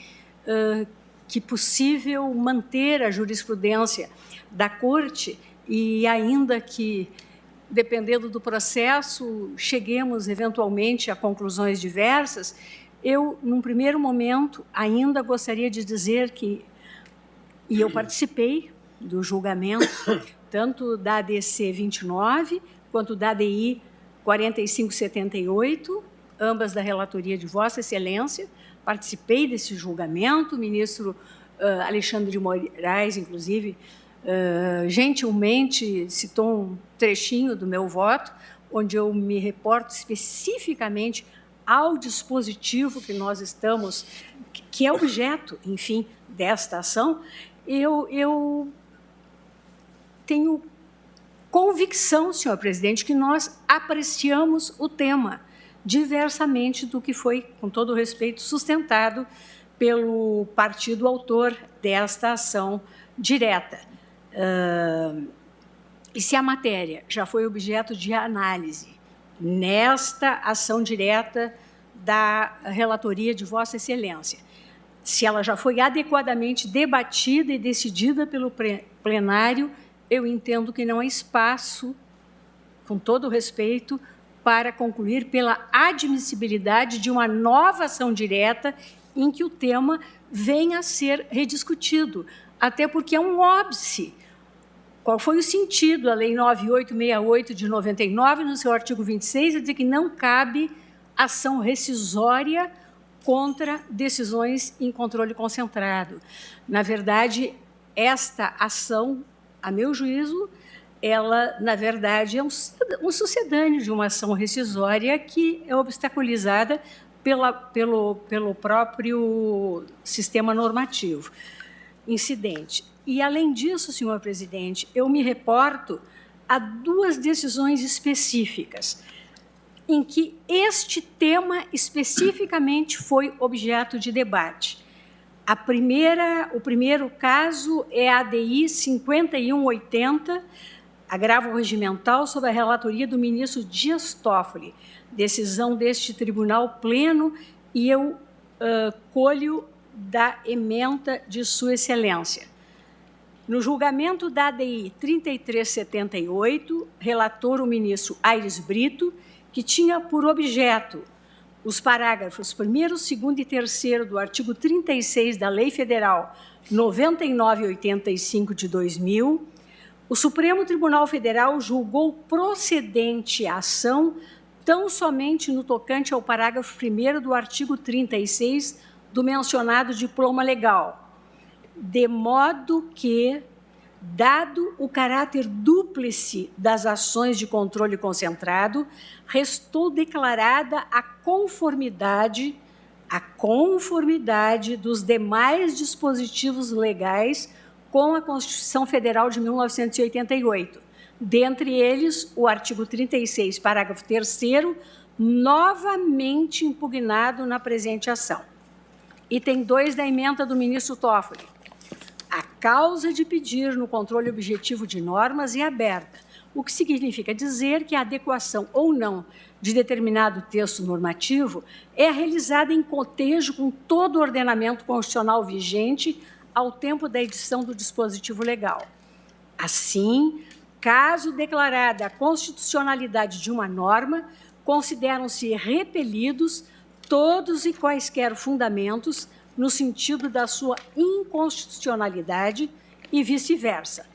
que possível manter a jurisprudência da Corte e ainda que, dependendo do processo, cheguemos eventualmente a conclusões diversas, eu, num primeiro momento, ainda gostaria de dizer que, e eu participei do julgamento, tanto da ADC 29 quanto da ADI 4578, ambas da relatoria de Vossa Excelência, participei desse julgamento, o ministro Alexandre de Moraes, inclusive, gentilmente citou um trechinho do meu voto, onde eu me reporto especificamente ao dispositivo que nós estamos, que é objeto, enfim, desta ação. Eu tenho convicção, senhor presidente, que nós apreciamos o tema diversamente do que foi, com todo respeito, sustentado pelo partido autor desta ação direta. E se a matéria já foi objeto de análise nesta ação direta da relatoria de Vossa Excelência, se ela já foi adequadamente debatida e decidida pelo plenário, eu entendo que não há espaço, com todo o respeito, para concluir pela admissibilidade de uma nova ação direta em que o tema venha a ser rediscutido, até porque é um óbice. Qual foi o sentido da Lei 9868 de 99, no seu artigo 26, a dizer que não cabe ação rescisória contra decisões em controle concentrado. Na verdade, esta ação, a meu juízo, ela, na verdade, é um sucedâneo de uma ação rescisória que é obstaculizada pelo próprio sistema normativo incidente. E, além disso, senhor presidente, eu me reporto a duas decisões específicas em que este tema especificamente foi objeto de debate. O primeiro caso é a ADI 5180, agravo regimental, sob a relatoria do ministro Dias Toffoli, decisão deste tribunal pleno, e eu colho da ementa de Sua Excelência. No julgamento da ADI 3378, relator o ministro Aires Brito, que tinha por objeto os parágrafos 1º, 2º e 3º do artigo 36 da Lei Federal 9985 de 2000, o Supremo Tribunal Federal julgou procedente a ação tão somente no tocante ao parágrafo 1º do artigo 36 do mencionado diploma legal, de modo que, dado o caráter dúplice das ações de controle concentrado, restou declarada a conformidade dos demais dispositivos legais com a Constituição Federal de 1988, dentre eles o artigo 36, parágrafo 3º, novamente impugnado na presente ação. Item 2 da ementa do ministro Toffoli. A causa de pedir no controle objetivo de normas é aberta, o que significa dizer que a adequação ou não de determinado texto normativo é realizada em cotejo com todo o ordenamento constitucional vigente ao tempo da edição do dispositivo legal. Assim, caso declarada a constitucionalidade de uma norma, consideram-se repelidos todos e quaisquer fundamentos no sentido da sua inconstitucionalidade e vice-versa.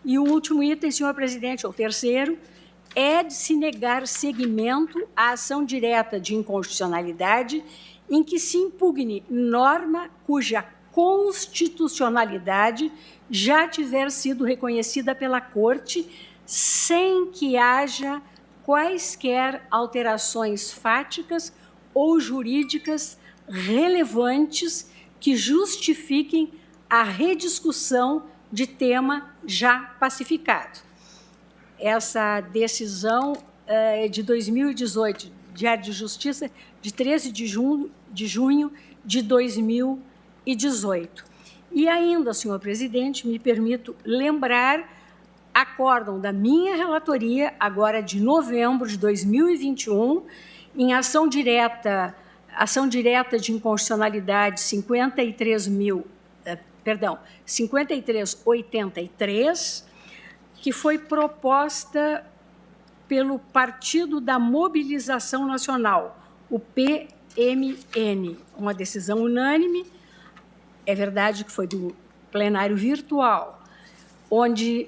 E o último item, senhor presidente, ou terceiro, é de se negar seguimento à ação direta de inconstitucionalidade em que se impugne norma cuja constitucionalidade já tiver sido reconhecida pela Corte sem que haja quaisquer alterações fáticas ou jurídicas relevantes que justifiquem a rediscussão de tema já pacificado. essa decisão de 2018, Diário de Justiça, de 13 de junho de 2018. E ainda, senhor presidente, me permito lembrar acórdão da minha relatoria, agora de novembro de 2021, em ação direta de inconstitucionalidade 5383, que foi proposta pelo Partido da Mobilização Nacional, o PMN, uma decisão unânime, é verdade que foi do plenário virtual, onde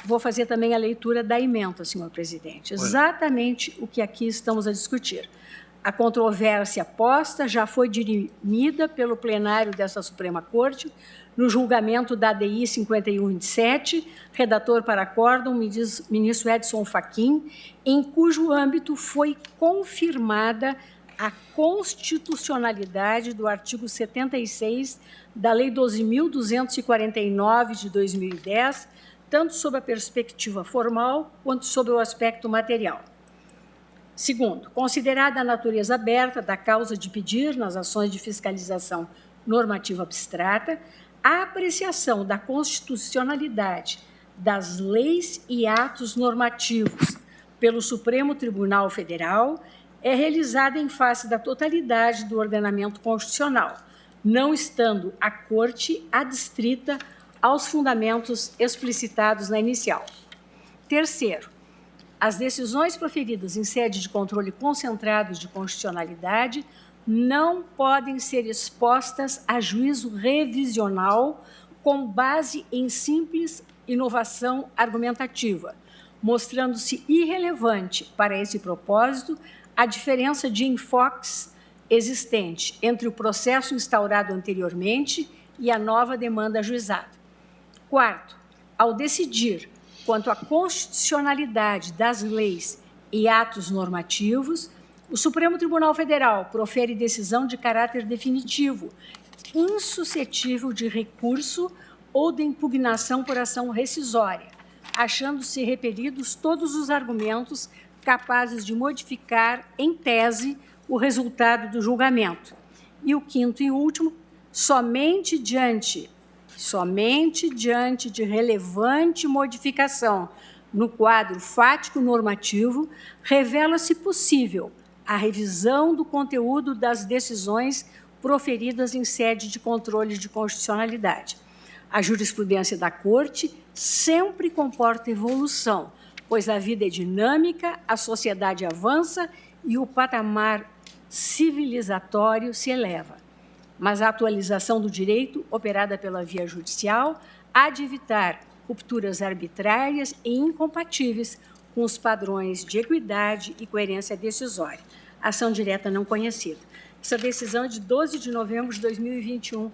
vou fazer também a leitura da ementa, senhor presidente, exatamente o que aqui estamos a discutir. A controvérsia posta já foi dirimida pelo plenário desta Suprema Corte, no julgamento da ADI 5127, redator para acórdão, ministro Edson Fachin, em cujo âmbito foi confirmada a constitucionalidade do artigo 76 da Lei 12.249 de 2010, tanto sob a perspectiva formal quanto sob o aspecto material. Segundo, considerada a natureza aberta da causa de pedir nas ações de fiscalização normativa abstrata, a apreciação da constitucionalidade das leis e atos normativos pelo Supremo Tribunal Federal é realizada em face da totalidade do ordenamento constitucional, não estando a Corte adstrita aos fundamentos explicitados na inicial. Terceiro, as decisões proferidas em sede de controle concentrado de constitucionalidade não podem ser expostas a juízo revisional com base em simples inovação argumentativa, mostrando-se irrelevante para esse propósito a diferença de enfoques existente entre o processo instaurado anteriormente e a nova demanda ajuizada. Quarto, ao decidir quanto à constitucionalidade das leis e atos normativos, o Supremo Tribunal Federal profere decisão de caráter definitivo, insuscetível de recurso ou de impugnação por ação rescisória, achando-se repelidos todos os argumentos capazes de modificar, em tese, o resultado do julgamento. E o quinto e último, somente diante de relevante modificação no quadro fático normativo, revela-se possível a revisão do conteúdo das decisões proferidas em sede de controle de constitucionalidade. A jurisprudência da Corte sempre comporta evolução, pois a vida é dinâmica, a sociedade avança e o patamar civilizatório se eleva. Mas a atualização do direito, operada pela via judicial, há de evitar rupturas arbitrárias e incompatíveis com os padrões de equidade e coerência decisória. Ação direta não conhecida. Essa decisão é de 12 de novembro de 2021,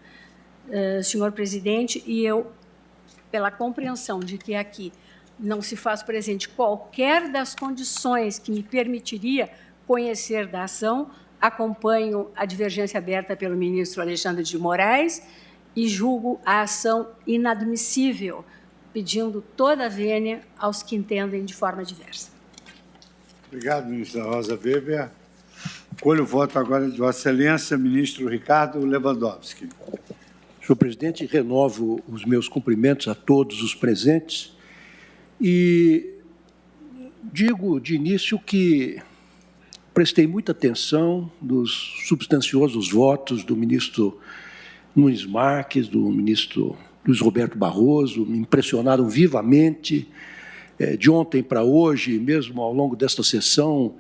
senhor presidente, e eu, pela compreensão de que aqui não se faz presente qualquer das condições que me permitiria conhecer da ação, acompanho a divergência aberta pelo ministro Alexandre de Moraes e julgo a ação inadmissível, pedindo toda a vênia aos que entendem de forma diversa. Obrigado, ministra Rosa Weber. Colho o voto agora de Vossa Excelência, ministro Ricardo Lewandowski. Senhor presidente, renovo os meus cumprimentos a todos os presentes e digo de início que prestei muita atenção nos substanciosos votos do ministro Nunes Marques, do ministro Luiz Roberto Barroso, me impressionaram vivamente. De ontem para hoje, mesmo ao longo desta sessão,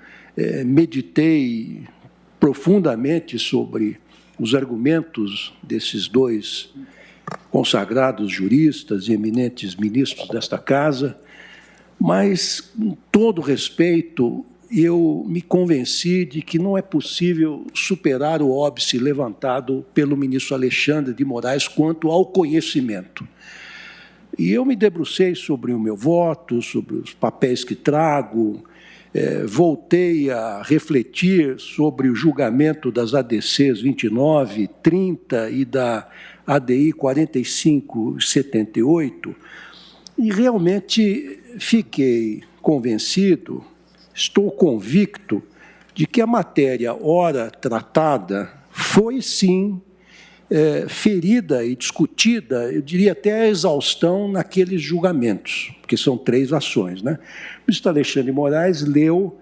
meditei profundamente sobre os argumentos desses dois consagrados juristas e eminentes ministros desta casa, mas, com todo respeito, eu me convenci de que não é possível superar o óbice levantado pelo ministro Alexandre de Moraes quanto ao conhecimento. E eu me debrucei sobre o meu voto, sobre os papéis que trago, voltei a refletir sobre o julgamento das ADCs 29, 30 e da ADI 4578, E realmente fiquei convencido, estou convicto, de que a matéria ora tratada foi, sim, ferida e discutida, eu diria até a exaustão naqueles julgamentos, porque são 3 ações, né? O ministro Alexandre de Moraes leu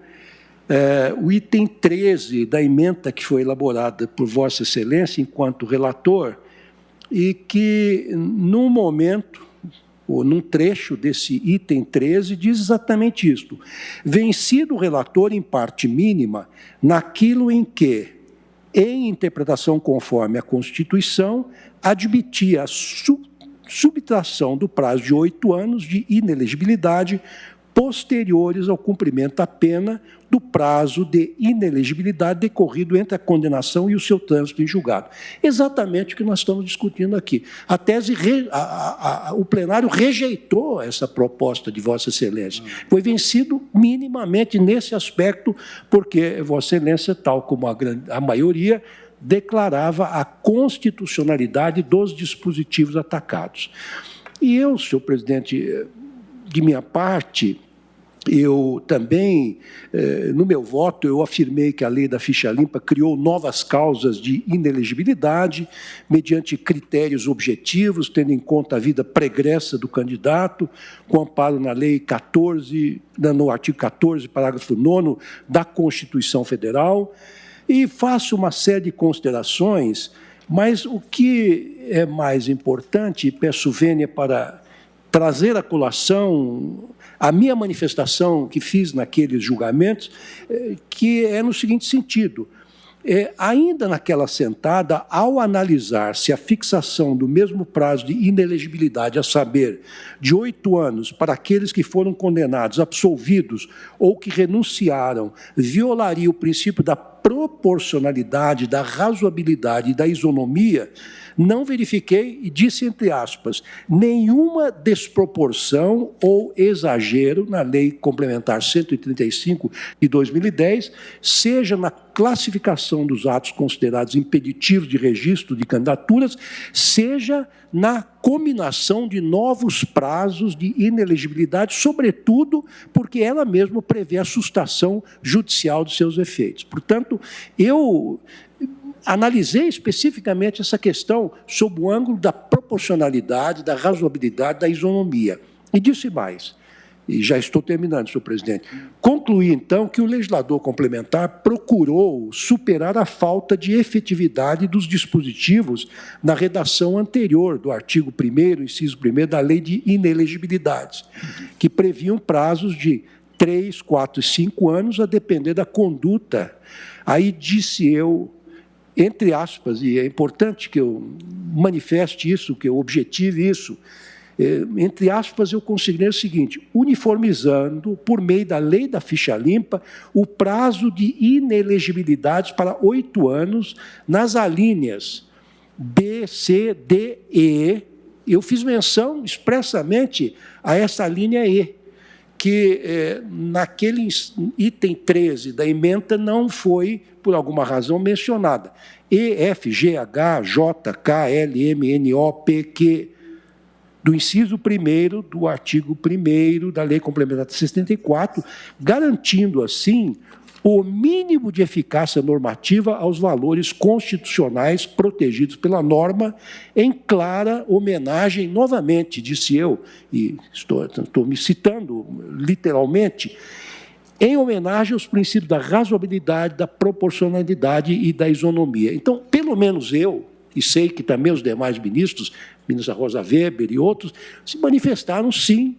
o item 13 da ementa que foi elaborada por Vossa Excelência enquanto relator e que, num momento, ou num trecho desse item 13, diz exatamente isto: vencido o relator em parte mínima naquilo em que, em interpretação conforme a Constituição, admitia a subtração do prazo de 8 anos de inelegibilidade posteriores ao cumprimento da pena do prazo de inelegibilidade decorrido entre a condenação e o seu trânsito em julgado. Exatamente o que nós estamos discutindo aqui. A tese, o plenário rejeitou essa proposta de Vossa Excelência. Foi vencido minimamente nesse aspecto, porque Vossa Excelência, tal como a maioria, declarava a constitucionalidade dos dispositivos atacados. E eu, senhor presidente, de minha parte, eu também, no meu voto, eu afirmei que a lei da ficha limpa criou novas causas de inelegibilidade, mediante critérios objetivos, tendo em conta a vida pregressa do candidato, com amparo na lei 14, no artigo 14, parágrafo 9º da Constituição Federal, e faço uma série de considerações, mas o que é mais importante, peço vênia para trazer à colação a minha manifestação que fiz naqueles julgamentos, que é no seguinte sentido: ainda naquela sentada, ao analisar se a fixação do mesmo prazo de inelegibilidade, a saber, de 8 anos, para aqueles que foram condenados, absolvidos ou que renunciaram, violaria o princípio da proporcionalidade, da razoabilidade e da isonomia, não verifiquei, e disse entre aspas, nenhuma desproporção ou exagero na Lei Complementar 135 de 2010, seja na classificação dos atos considerados impeditivos de registro de candidaturas, seja na combinação de novos prazos de inelegibilidade, sobretudo porque ela mesma prevê a sustação judicial dos seus efeitos. Portanto, eu analisei especificamente essa questão sob o ângulo da proporcionalidade, da razoabilidade, da isonomia. E disse mais, e já estou terminando, senhor presidente, concluí, então, que o legislador complementar procurou superar a falta de efetividade dos dispositivos na redação anterior do artigo 1º, inciso 1º, da Lei de Inelegibilidades, que previam prazos de 3, 4 e 5 anos, a depender da conduta. Aí disse eu, entre aspas, e é importante que eu manifeste isso, que eu objetive isso, entre aspas, eu considerei o seguinte: uniformizando, por meio da lei da ficha limpa, o prazo de inelegibilidade para 8 anos nas alíneas B, C, D, E. Eu fiz menção expressamente a essa linha E, que naquele item 13 da ementa não foi, por alguma razão, mencionada. E, F, G, H, J, K, L, M, N, O, P, Q, do inciso 1º do artigo 1º da Lei Complementar 74, garantindo, assim, o mínimo de eficácia normativa aos valores constitucionais protegidos pela norma, em clara homenagem, novamente, disse eu, e estou me citando literalmente, em homenagem aos princípios da razoabilidade, da proporcionalidade e da isonomia. Então, pelo menos eu, e sei que também os demais ministros, ministra Rosa Weber e outros, se manifestaram, sim,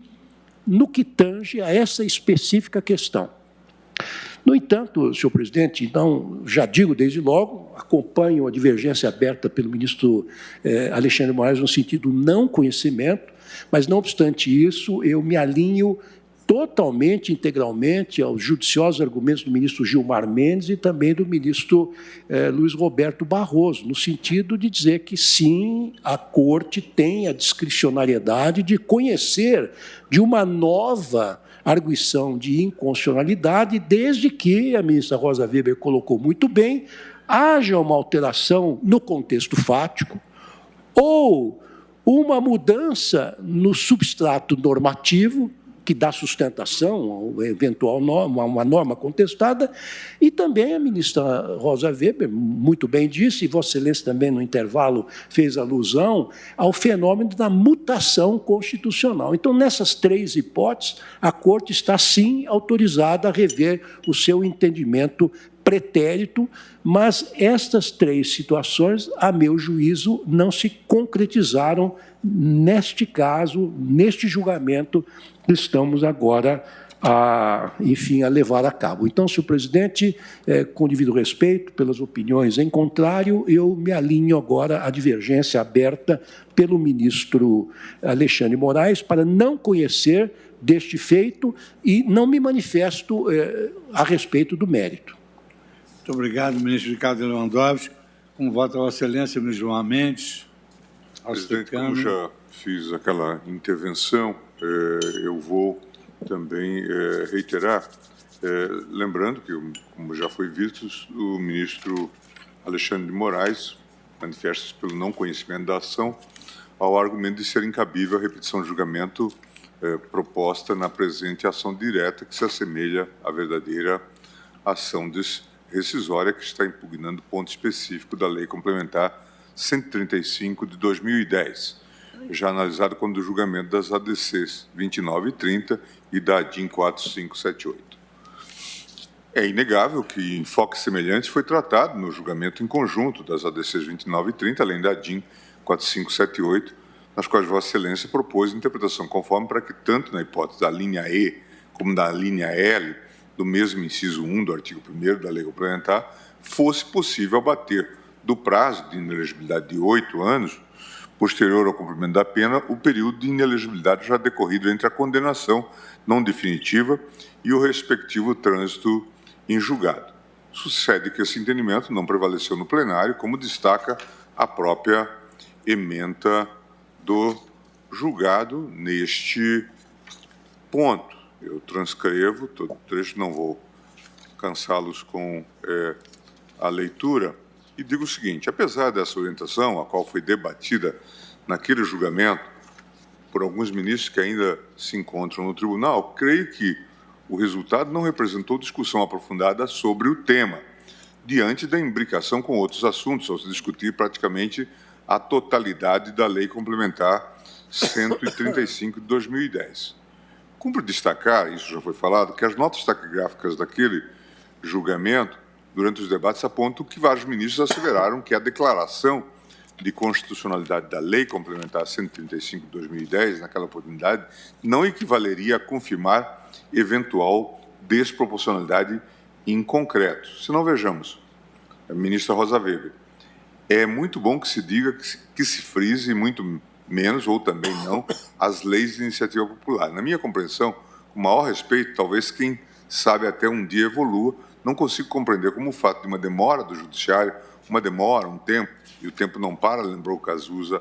no que tange a essa específica questão. No entanto, senhor presidente, então, já digo desde logo, acompanho a divergência aberta pelo ministro Alexandre de Moraes no sentido não conhecimento, mas, não obstante isso, eu me alinho totalmente, integralmente, aos judiciosos argumentos do ministro Gilmar Mendes e também do ministro Luiz Roberto Barroso, no sentido de dizer que, sim, a Corte tem a discricionariedade de conhecer de uma nova arguição de inconstitucionalidade, desde que, a ministra Rosa Weber colocou muito bem, haja uma alteração no contexto fático, ou uma mudança no substrato normativo, que dá sustentação ao eventual norma, uma norma contestada, e também a ministra Rosa Weber muito bem disse, e Vossa Excelência também no intervalo fez alusão ao fenômeno da mutação constitucional. Então, nessas três hipóteses, a Corte está, sim, autorizada a rever o seu entendimento pretérito, mas estas três situações, a meu juízo, não se concretizaram neste caso, neste julgamento que estamos agora a levar a cabo. Então, senhor presidente, com devido respeito pelas opiniões em contrário, eu me alinho agora à divergência aberta pelo ministro Alexandre Moraes para não conhecer deste feito e não me manifesto a respeito do mérito. Muito obrigado, ministro Ricardo Lewandowski. Com voto a Vossa Excelência, ministro João Mendes. Presidente, como já fiz aquela intervenção, eu vou também reiterar, lembrando que, como já foi visto, o ministro Alexandre de Moraes manifesta-se pelo não conhecimento da ação ao argumento de ser incabível a repetição de julgamento proposta na presente ação direta, que se assemelha à verdadeira ação rescisória que está impugnando ponto específico da Lei Complementar 135 de 2010, já analisado quando o julgamento das ADCs 29 e 30 e da ADIM 4578. É inegável que enfoque semelhante foi tratado no julgamento em conjunto das ADCs 29 e 30, além da ADIM 4578, nas quais Vossa Excelência propôs interpretação conforme para que, tanto na hipótese da linha E como da linha L, do mesmo inciso 1 do artigo 1º da Lei Complementar, fosse possível abater do prazo de inelegibilidade de 8 anos, posterior ao cumprimento da pena, o período de inelegibilidade já decorrido entre a condenação não definitiva e o respectivo trânsito em julgado. Sucede que esse entendimento não prevaleceu no plenário, como destaca a própria ementa do julgado neste ponto. Eu transcrevo todo o trecho, não vou cansá-los com a leitura, e digo o seguinte: apesar dessa orientação, a qual foi debatida naquele julgamento por alguns ministros que ainda se encontram no tribunal, creio que o resultado não representou discussão aprofundada sobre o tema, diante da imbricação com outros assuntos, ao se discutir praticamente a totalidade da Lei Complementar 135 de 2010. Cumpre destacar, isso já foi falado, que as notas taquigráficas daquele julgamento, durante os debates, apontam que vários ministros asseveraram que a declaração de constitucionalidade da Lei Complementar 135 de 2010, naquela oportunidade, não equivaleria a confirmar eventual desproporcionalidade em concreto. Se não, vejamos, a ministra Rosa Weber, é muito bom que se diga, que se frise, muito menos, ou também não, as leis de iniciativa popular. Na minha compreensão, com maior respeito, talvez quem sabe até um dia evolua, não consigo compreender como o fato de uma demora do judiciário, uma demora, um tempo, e o tempo não para, lembrou o Cazuza,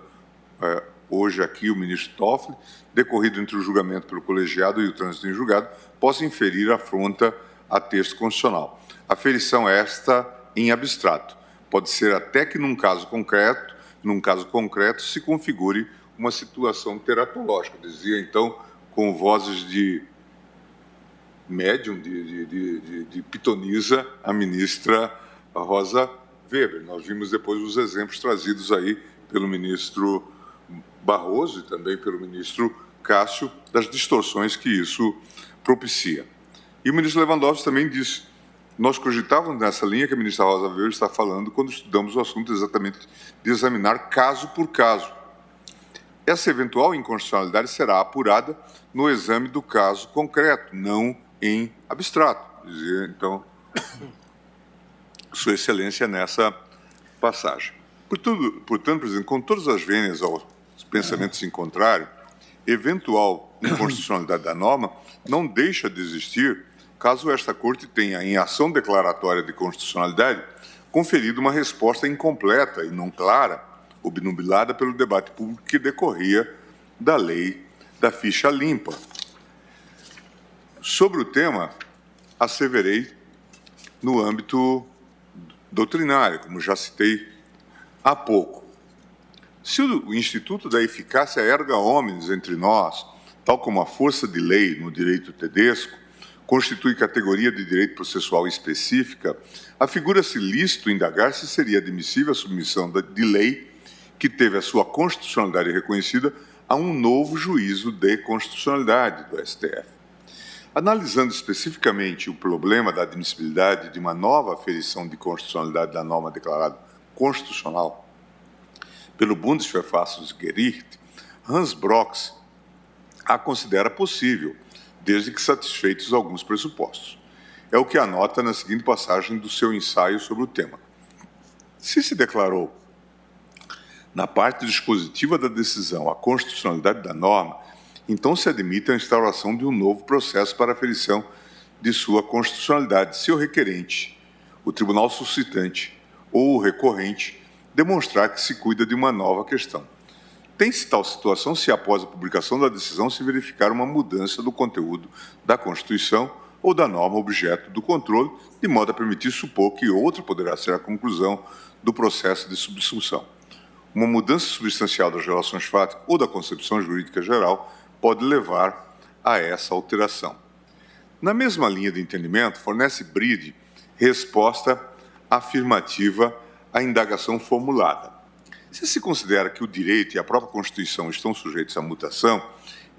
hoje aqui o ministro Toffoli, decorrido entre o julgamento pelo colegiado e o trânsito em julgado, possa inferir afronta a texto constitucional. Aferição esta em abstrato. Pode ser até que num caso concreto, se configure uma situação teratológica, dizia então, com vozes de médium, de pitonisa, a ministra Rosa Weber. Nós vimos depois os exemplos trazidos aí pelo ministro Barroso e também pelo ministro Cássio, das distorções que isso propicia. E o ministro Lewandowski também disse, nós cogitávamos nessa linha que a ministra Rosa Weber está falando quando estudamos o assunto exatamente de examinar caso por caso. Essa eventual inconstitucionalidade será apurada no exame do caso concreto, não em abstrato, dizia, então, Sua Excelência nessa passagem. Portanto, presidente, com todas as vênias aos pensamentos em contrário, eventual inconstitucionalidade da norma não deixa de existir caso esta Corte tenha, em ação declaratória de constitucionalidade, conferido uma resposta incompleta e não clara, obnubilada pelo debate público que decorria da lei da ficha limpa. Sobre o tema, asseverei no âmbito doutrinário, como já citei há pouco. Se o Instituto da Eficácia erga omnes entre nós, tal como a força de lei no direito tedesco, constitui categoria de direito processual específica, afigura-se lícito indagar se seria admissível a submissão de lei que teve a sua constitucionalidade reconhecida a um novo juízo de constitucionalidade do STF. Analisando especificamente o problema da admissibilidade de uma nova aferição de constitucionalidade da norma declarada constitucional pelo Bundesverfassungsgericht, Hans Brockes a considera possível, desde que satisfeitos alguns pressupostos. É o que anota na seguinte passagem do seu ensaio sobre o tema. Se declarou, na parte dispositiva da decisão, a constitucionalidade da norma, então se admite a instauração de um novo processo para aferição de sua constitucionalidade, se o requerente, o tribunal suscitante ou o recorrente demonstrar que se cuida de uma nova questão. Tem-se tal situação se, após a publicação da decisão, se verificar uma mudança do conteúdo da Constituição ou da norma objeto do controle, de modo a permitir supor que outra poderá ser a conclusão do processo de subsunção. Uma mudança substancial das relações fáticas ou da concepção jurídica geral pode levar a essa alteração. Na mesma linha de entendimento, fornece Bride resposta afirmativa à indagação formulada. Se considera que o direito e a própria Constituição estão sujeitos à mutação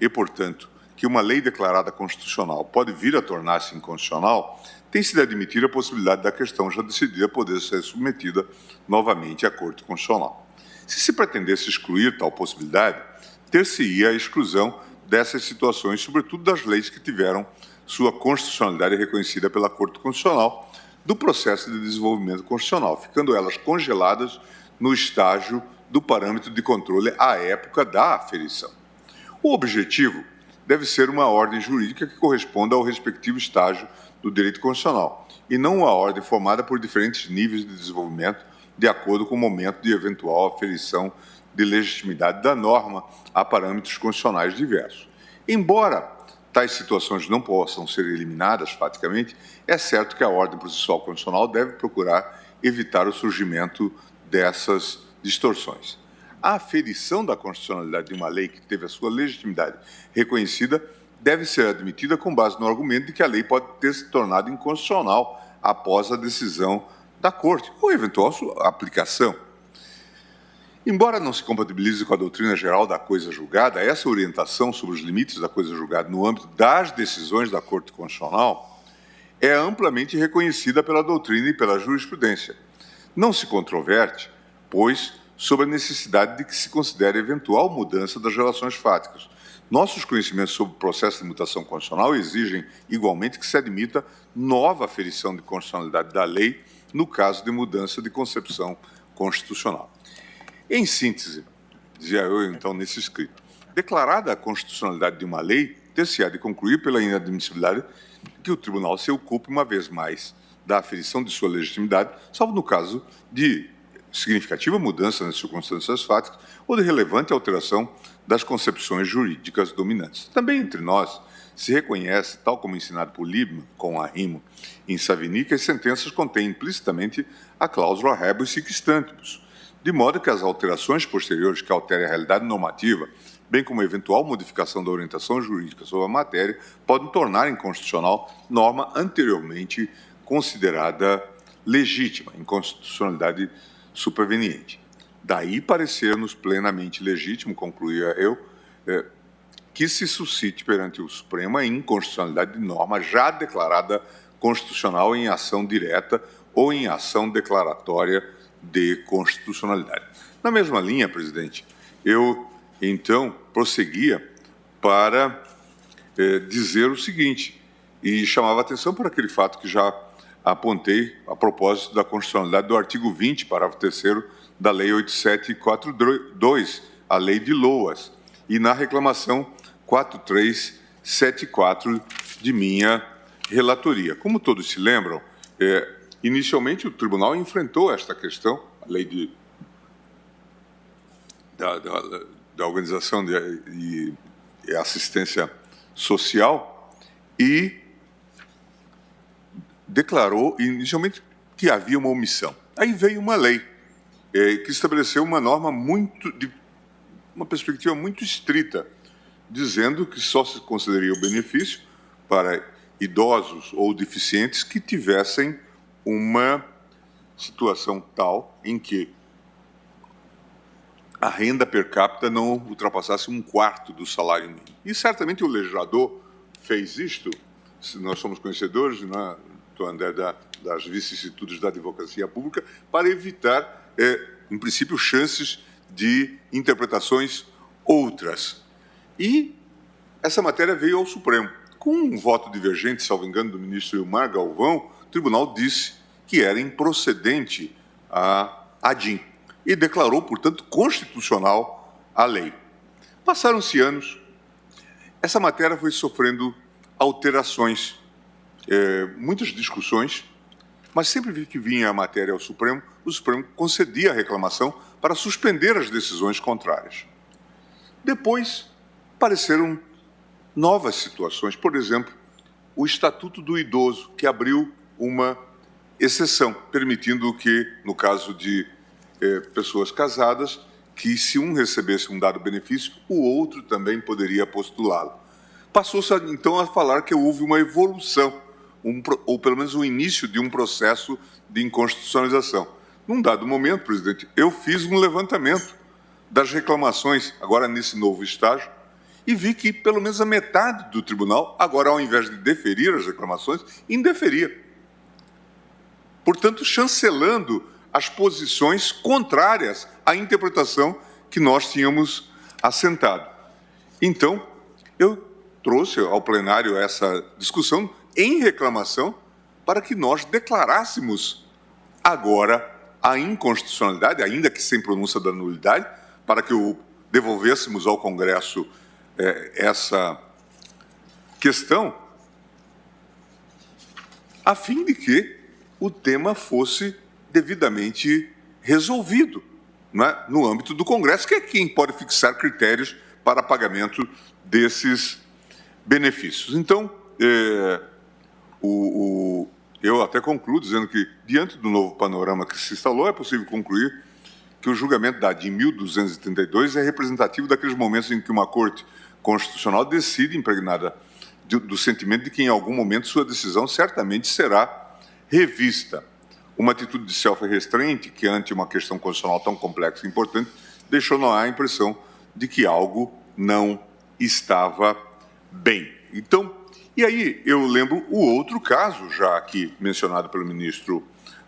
e, portanto, que uma lei declarada constitucional pode vir a tornar-se inconstitucional, tem-se de admitir a possibilidade da questão já decidida poder ser submetida novamente à Corte Constitucional. Se pretendesse excluir tal possibilidade, ter-se-ia a exclusão dessas situações, sobretudo das leis que tiveram sua constitucionalidade reconhecida pela Corte Constitucional, do processo de desenvolvimento constitucional, ficando elas congeladas no estágio do parâmetro de controle à época da aferição. O objetivo deve ser uma ordem jurídica que corresponda ao respectivo estágio do direito constitucional, e não uma ordem formada por diferentes níveis de desenvolvimento de acordo com o momento de eventual aferição de legitimidade da norma a parâmetros constitucionais diversos. Embora tais situações não possam ser eliminadas faticamente, é certo que a ordem processual constitucional deve procurar evitar o surgimento dessas distorções. A aferição da constitucionalidade de uma lei que teve a sua legitimidade reconhecida deve ser admitida com base no argumento de que a lei pode ter se tornado inconstitucional após a decisão da Corte ou eventual sua aplicação. Embora não se compatibilize com a doutrina geral da coisa julgada, essa orientação sobre os limites da coisa julgada no âmbito das decisões da Corte Constitucional é amplamente reconhecida pela doutrina e pela jurisprudência. Não se controverte, pois, sobre a necessidade de que se considere eventual mudança das relações fáticas. Nossos conhecimentos sobre o processo de mutação constitucional exigem, igualmente, que se admita nova aferição de constitucionalidade da lei no caso de mudança de concepção constitucional. Em síntese, dizia eu, então, nesse escrito, declarada a constitucionalidade de uma lei, ter-se-á de concluir pela inadmissibilidade que o tribunal se ocupe, uma vez mais, da aferição de sua legitimidade, salvo no caso de significativa mudança nas circunstâncias fáticas ou de relevante alteração das concepções jurídicas dominantes. Também entre nós se reconhece, tal como ensinado por Liebman, com arrimo, em Savigny, que as sentenças contêm implicitamente a cláusula rebus sic stantibus, de modo que as alterações posteriores que alterem a realidade normativa, bem como a eventual modificação da orientação jurídica sobre a matéria, podem tornar inconstitucional norma anteriormente considerada legítima, inconstitucionalidade superveniente. Daí parecer-nos plenamente legítimo, concluía eu, que se suscite perante o Supremo a inconstitucionalidade de norma já declarada constitucional em ação direta ou em ação declaratória de constitucionalidade. Na mesma linha, presidente, eu, então, prosseguia para dizer o seguinte, e chamava atenção para aquele fato que já apontei a propósito da constitucionalidade do artigo 20, parágrafo 3º da Lei 8742, a Lei de Loas, e na reclamação 4374 de minha relatoria. Como todos se lembram, inicialmente o tribunal enfrentou esta questão, a lei da Organização de Assistência Social, e declarou inicialmente que havia uma omissão. Aí veio uma lei que estabeleceu uma norma uma perspectiva muito estrita, dizendo que só se consideraria o benefício para idosos ou deficientes que tivessem uma situação tal em que a renda per capita não ultrapassasse 1/4 do salário mínimo. E certamente o legislador fez isto, se nós somos conhecedores, André, das vicissitudes da advocacia pública, para evitar, em princípio, chances de interpretações outras. E essa matéria veio ao Supremo. Com um voto divergente, salvo engano, do ministro Ilmar Galvão, o tribunal disse que era improcedente a ADIM e declarou, portanto, constitucional a lei. Passaram-se anos, essa matéria foi sofrendo alterações, muitas discussões, mas sempre que vinha a matéria ao Supremo, o Supremo concedia a reclamação para suspender as decisões contrárias. Depois, apareceram novas situações, por exemplo, o Estatuto do Idoso, que abriu uma exceção, permitindo que, no caso de pessoas casadas, que se um recebesse um dado benefício, o outro também poderia postulá-lo. Passou-se, então, a falar que houve uma evolução, ou pelo menos o início de um processo de inconstitucionalização. Num dado momento, presidente, eu fiz um levantamento das reclamações, agora nesse novo estágio, e vi que pelo menos a metade do tribunal, agora ao invés de deferir as reclamações, indeferia. Portanto, chancelando as posições contrárias à interpretação que nós tínhamos assentado. Então, eu trouxe ao plenário essa discussão em reclamação para que nós declarássemos agora a inconstitucionalidade, ainda que sem pronúncia da nulidade, para que devolvêssemos ao Congresso essa questão, a fim de que o tema fosse devidamente resolvido, né, no âmbito do Congresso, que é quem pode fixar critérios para pagamento desses benefícios. Então, eu até concluo dizendo que, diante do novo panorama que se instalou, é possível concluir que o julgamento da ADIM 1232 é representativo daqueles momentos em que uma Corte Constitucional decide, impregnada do sentimento de que, em algum momento, sua decisão certamente será revista. Uma atitude de self-restraint, que, ante uma questão constitucional tão complexa e importante, deixou no ar a impressão de que algo não estava bem. Então, e aí eu lembro o outro caso, já aqui mencionado pelo ministro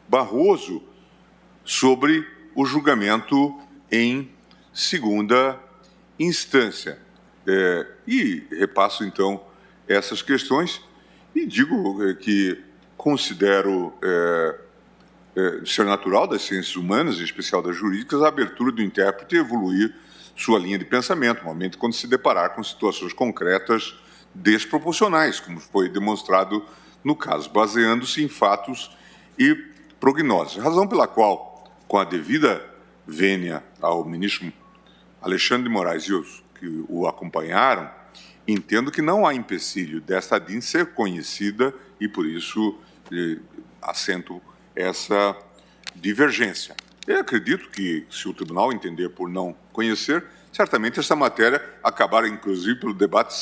Barroso, sobre o julgamento em segunda instância. E repasso, então, essas questões e digo que considero ser natural das ciências humanas, em especial das jurídicas, a abertura do intérprete e evoluir sua linha de pensamento, no momento quando se deparar com situações concretas desproporcionais, como foi demonstrado no caso, baseando-se em fatos e prognoses. Razão pela qual, com a devida vênia ao ministro Alexandre de Moraes e os que o acompanharam, entendo que não há empecilho desta ADIM ser conhecida e, por isso, assento essa divergência. Eu acredito que, se o tribunal entender por não conhecer, certamente essa matéria acabará, inclusive, pelo debate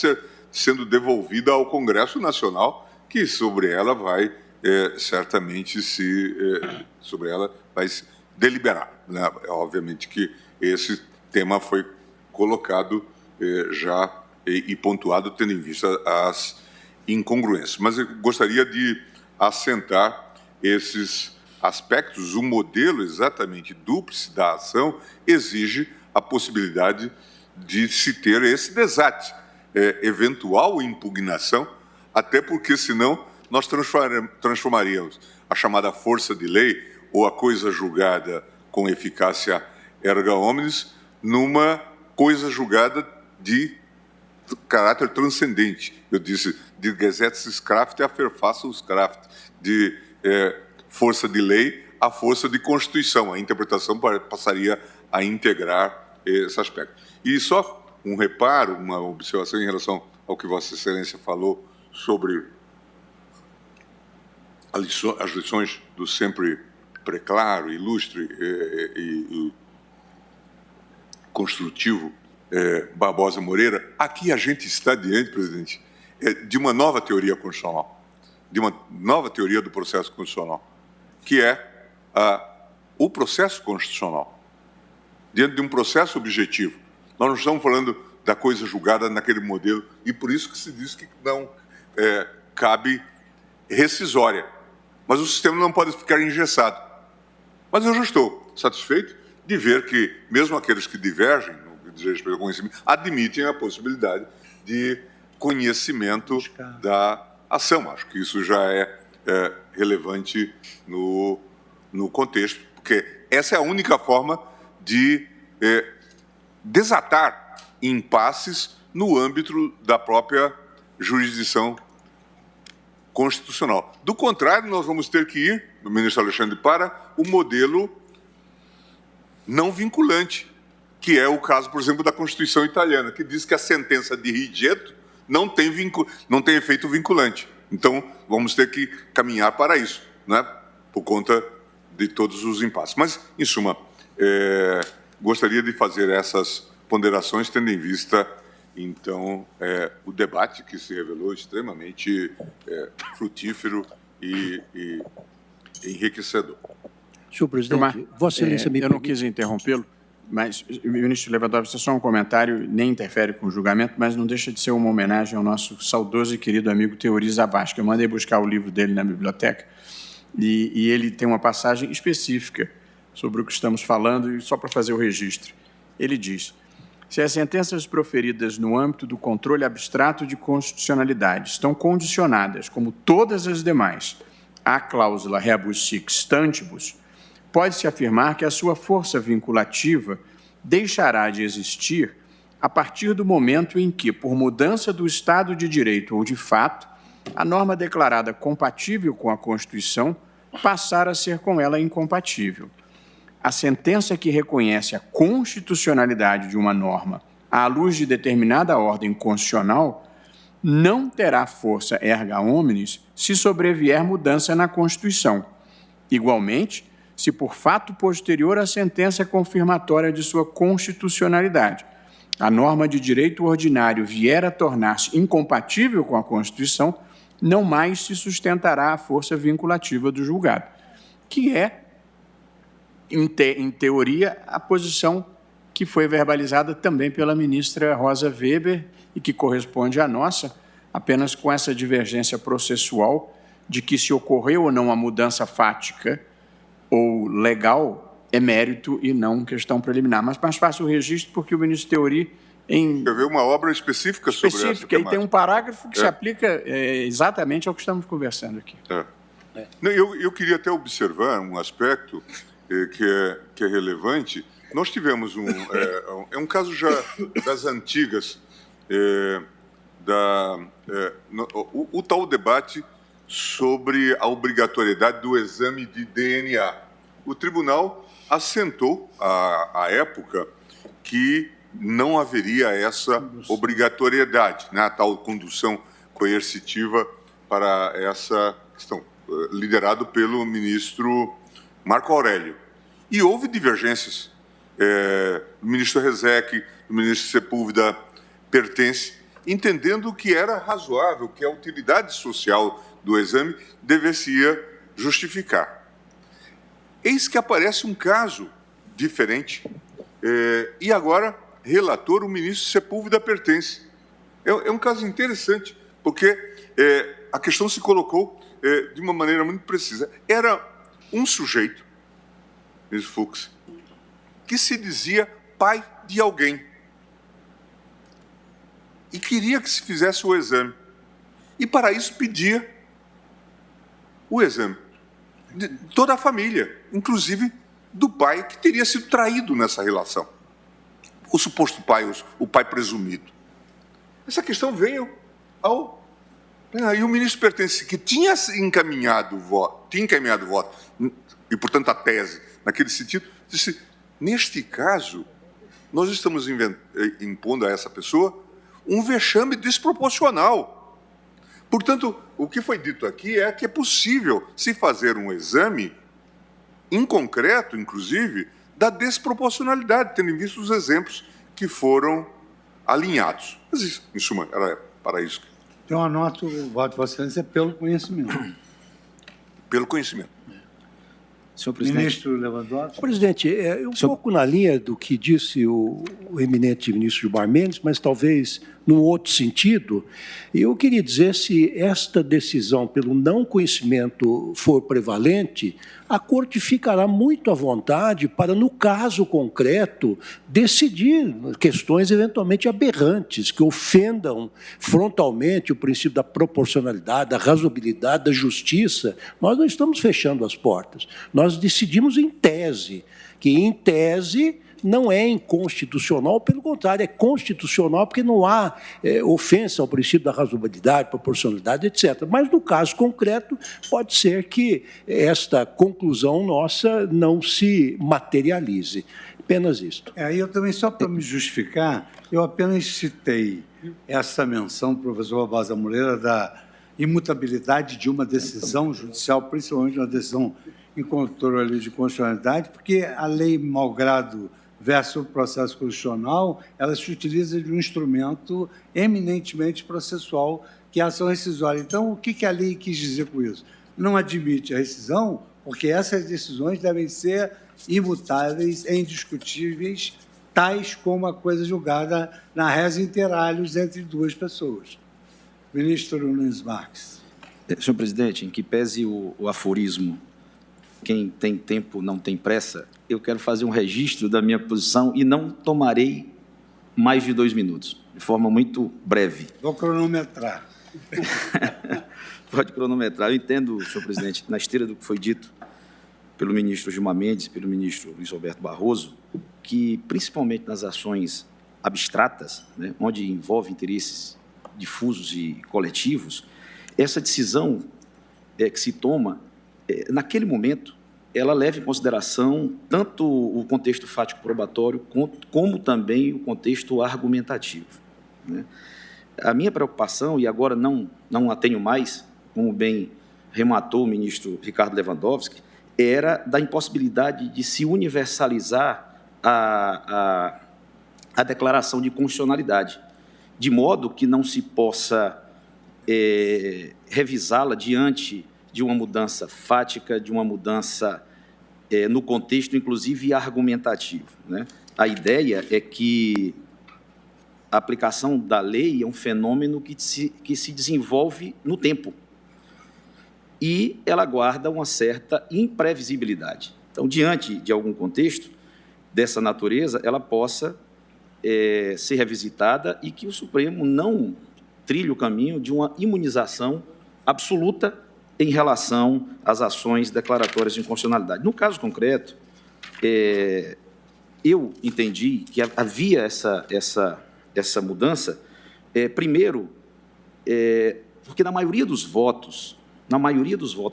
sendo devolvida ao Congresso Nacional, que sobre ela vai certamente sobre ela vai se deliberar, né? Obviamente que esse tema foi colocado já e pontuado, tendo em vista as incongruências. Mas eu gostaria de assentar esses aspectos. O modelo exatamente dúplice da ação exige a possibilidade de se ter esse desate, eventual impugnação, até porque, senão, nós transformaríamos a chamada força de lei ou a coisa julgada com eficácia erga omnes numa coisa julgada de caráter transcendente. Eu disse, de Gesetzeskraft a Verfassungskraft, de força de lei a força de Constituição. A interpretação passaria a integrar esse aspecto. E só um reparo, uma observação em relação ao que Vossa Excelência falou sobre as lições do sempre preclaro, ilustre e construtivo Barbosa Moreira, aqui a gente está diante, presidente, de uma nova teoria constitucional, de uma nova teoria do processo constitucional, que é o processo constitucional, diante de um processo objetivo. Nós não estamos falando da coisa julgada naquele modelo, e por isso que se diz que não cabe rescisória. Mas o sistema não pode ficar engessado. Mas eu já estou satisfeito de ver que, mesmo aqueles que divergem, no que diz respeito ao conhecimento, admitem a possibilidade de conhecimento da ação. Acho que isso já é relevante no contexto, porque essa é a única forma de desatar impasses no âmbito da própria jurisdição constitucional. Do contrário, nós vamos ter que ir, no ministro Alexandre, para o modelo não vinculante, que é o caso, por exemplo, da Constituição italiana, que diz que a sentença de Rigetto não tem efeito vinculante. Então, vamos ter que caminhar para isso, né? Por conta de todos os impasses. Mas, em suma, gostaria de fazer essas ponderações, tendo em vista, então, o debate que se revelou extremamente frutífero e enriquecedor. Senhor presidente, Vossa Excelência me Eu não quis interrompê-lo, mas, ministro Lewandowski, isso é só um comentário, nem interfere com o julgamento, mas não deixa de ser uma homenagem ao nosso saudoso e querido amigo Teori Zavascki. Eu mandei buscar o livro dele na biblioteca e ele tem uma passagem específica sobre o que estamos falando, e só para fazer o registro. Ele diz: se as sentenças proferidas no âmbito do controle abstrato de constitucionalidade estão condicionadas, como todas as demais, à cláusula rebus sic stantibus, pode-se afirmar que a sua força vinculativa deixará de existir a partir do momento em que, por mudança do Estado de Direito ou de fato, a norma declarada compatível com a Constituição passar a ser com ela incompatível. A sentença que reconhece a constitucionalidade de uma norma à luz de determinada ordem constitucional não terá força erga omnes se sobrevier mudança na Constituição. Igualmente, se por fato posterior à sentença confirmatória de sua constitucionalidade, a norma de direito ordinário vier a tornar-se incompatível com a Constituição, não mais se sustentará a força vinculativa do julgado, que é, em teoria, a posição que foi verbalizada também pela ministra Rosa Weber e que corresponde à nossa, apenas com essa divergência processual de que se ocorreu ou não a mudança fática ou legal é mérito e não questão preliminar. Mas mais fácil o registro porque o ministro Teori escreveu uma obra específica sobre essa temática. E tem um parágrafo que se aplica exatamente ao que estamos conversando aqui. Eu queria até observar um aspecto que é relevante. Nós tivemos um caso já das antigas, o tal debate sobre a obrigatoriedade do exame de DNA. O tribunal assentou, à época, que não haveria essa obrigatoriedade, né, a tal condução coercitiva para essa questão, liderado pelo ministro Marco Aurélio. E houve divergências. O ministro Rezec, o ministro Sepúlveda Pertence, entendendo que era razoável, que a utilidade social do exame deveria justificar. Eis que aparece um caso diferente, e agora, relator, o ministro Sepúlveda Pertence. É um caso interessante, porque a questão se colocou de uma maneira muito precisa. Era um sujeito, ministro Fux, que se dizia pai de alguém e queria que se fizesse o exame. E, para isso, pedia o exame de toda a família, inclusive do pai que teria sido traído nessa relação. O suposto pai, o pai presumido. Essa questão veio ao... Aí o ministro Pertence, que tinha encaminhado o voto, e, portanto, a tese, naquele sentido, disse, neste caso, nós estamos impondo a essa pessoa um vexame desproporcional. Portanto, o que foi dito aqui é que é possível se fazer um exame em concreto, inclusive, da desproporcionalidade, tendo em vista os exemplos que foram alinhados. Mas, isso, em suma, era para isso. Então, anoto o voto de Vossa Excelência pelo conhecimento. Pelo conhecimento. Senhor presidente. Ministro Lewandowski. Presidente, pouco na linha do que disse o eminente ministro Gilmar Mendes, mas talvez num outro sentido, eu queria dizer se esta decisão pelo não conhecimento for prevalente, a Corte ficará muito à vontade para, no caso concreto, decidir questões eventualmente aberrantes, que ofendam frontalmente o princípio da proporcionalidade, da razoabilidade, da justiça. Nós não estamos fechando as portas. Nós decidimos em tese, que em tese não é inconstitucional, pelo contrário, é constitucional porque não há ofensa ao princípio da razoabilidade, proporcionalidade, etc. Mas, no caso concreto, pode ser que esta conclusão nossa não se materialize. Apenas isto. Eu também, só para me justificar, eu apenas citei essa menção do professor Barbosa Moreira da imutabilidade de uma decisão judicial, principalmente uma decisão em controle de constitucionalidade, porque a lei malgrado versus o processo constitucional, ela se utiliza de um instrumento eminentemente processual, que é a ação rescisória. Então, o que a lei quis dizer com isso? Não admite a rescisão, porque essas decisões devem ser imutáveis e indiscutíveis, tais como a coisa julgada na res inter alios entre duas pessoas. Ministro Nunes Marques. Senhor presidente, em que pese o aforismo, quem tem tempo não tem pressa, eu quero fazer um registro da minha posição e não tomarei mais de 2 minutos, de forma muito breve. Vou cronometrar. Pode cronometrar. Eu entendo, senhor presidente, na esteira do que foi dito pelo ministro Gilmar Mendes, pelo ministro Luiz Roberto Barroso, que, principalmente nas ações abstratas, né, onde envolve interesses difusos e coletivos, essa decisão que se toma, naquele momento, ela leva em consideração tanto o contexto fático probatório como também o contexto argumentativo, né? A minha preocupação, e agora não a tenho mais, como bem rematou o ministro Ricardo Lewandowski, era da impossibilidade de se universalizar a declaração de constitucionalidade, de modo que não se possa revisá-la diante de uma mudança fática, de uma mudança no contexto, inclusive, argumentativo, né? A ideia é que a aplicação da lei é um fenômeno que se desenvolve no tempo e ela guarda uma certa imprevisibilidade. Então, diante de algum contexto dessa natureza, ela possa ser revisitada e que o Supremo não trilhe o caminho de uma imunização absoluta em relação às ações declaratórias de inconstitucionalidade. No caso concreto, eu entendi que havia essa mudança, primeiro, porque na maioria dos votos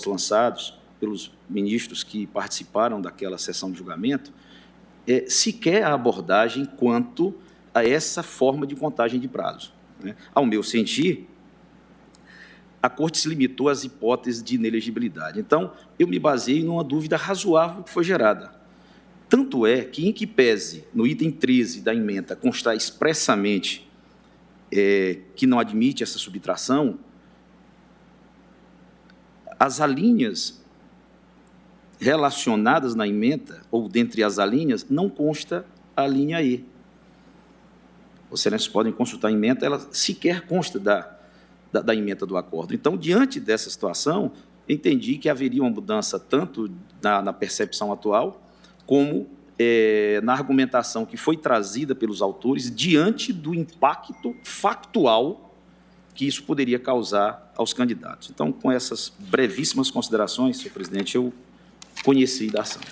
lançados pelos ministros que participaram daquela sessão de julgamento, sequer a abordagem quanto a essa forma de contagem de prazo, né? Ao meu sentir, a Corte se limitou às hipóteses de inelegibilidade. Então, eu me baseei numa dúvida razoável que foi gerada. Tanto é que, em que pese, no item 13 da ementa, constar expressamente que não admite essa subtração, as alíneas relacionadas na ementa, ou dentre as alíneas, não consta a linha E. Os excelências podem consultar a ementa, ela sequer consta da ementa do acordo. Então, diante dessa situação, entendi que haveria uma mudança tanto na percepção atual, como na argumentação que foi trazida pelos autores, diante do impacto factual que isso poderia causar aos candidatos. Então, com essas brevíssimas considerações, senhor presidente, eu conheci da ação.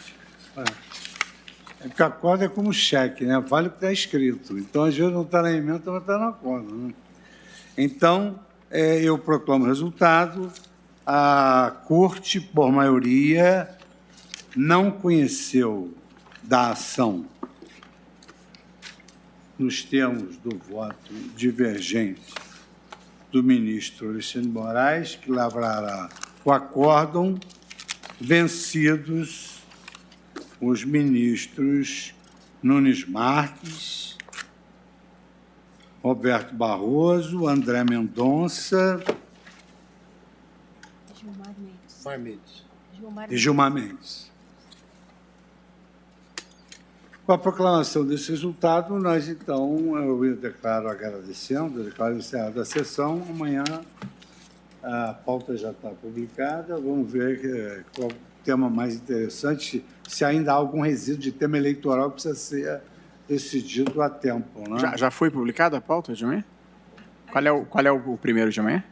Porque a acordo é como cheque, né? Vale o que está escrito. Então, às vezes, não está na emenda, mas está no acordo, né? Então, eu proclamo o resultado. A Corte, por maioria, não conheceu da ação nos termos do voto divergente do ministro Alexandre de Moraes, que lavrará o acórdão, vencidos os ministros Nunes Marques, Roberto Barroso, André Mendonça e Gilmar Mendes. Com a proclamação desse resultado, nós, então, eu declaro agradecendo, eu declaro encerrada a sessão. Amanhã a pauta já está publicada, vamos ver qual o tema mais interessante, se ainda há algum resíduo de tema eleitoral que precisa ser decidido a tempo. Né? Já foi publicada a pauta de amanhã? Qual é o primeiro de amanhã?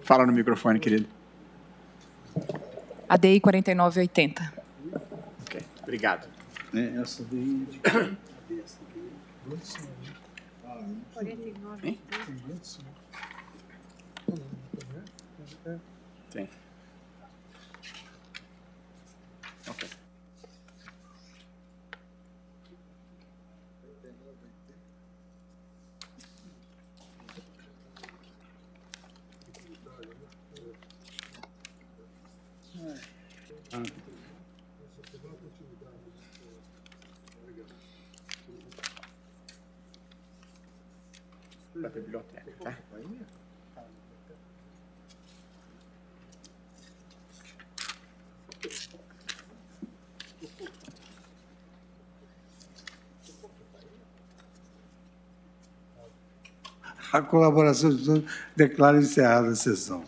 Fala no microfone, querido. ADI 4980. Ok, obrigado. Essa daí... 49. Tem. Ok. Da biblioteca, tá? A colaboração de todos, declaro encerrada a sessão.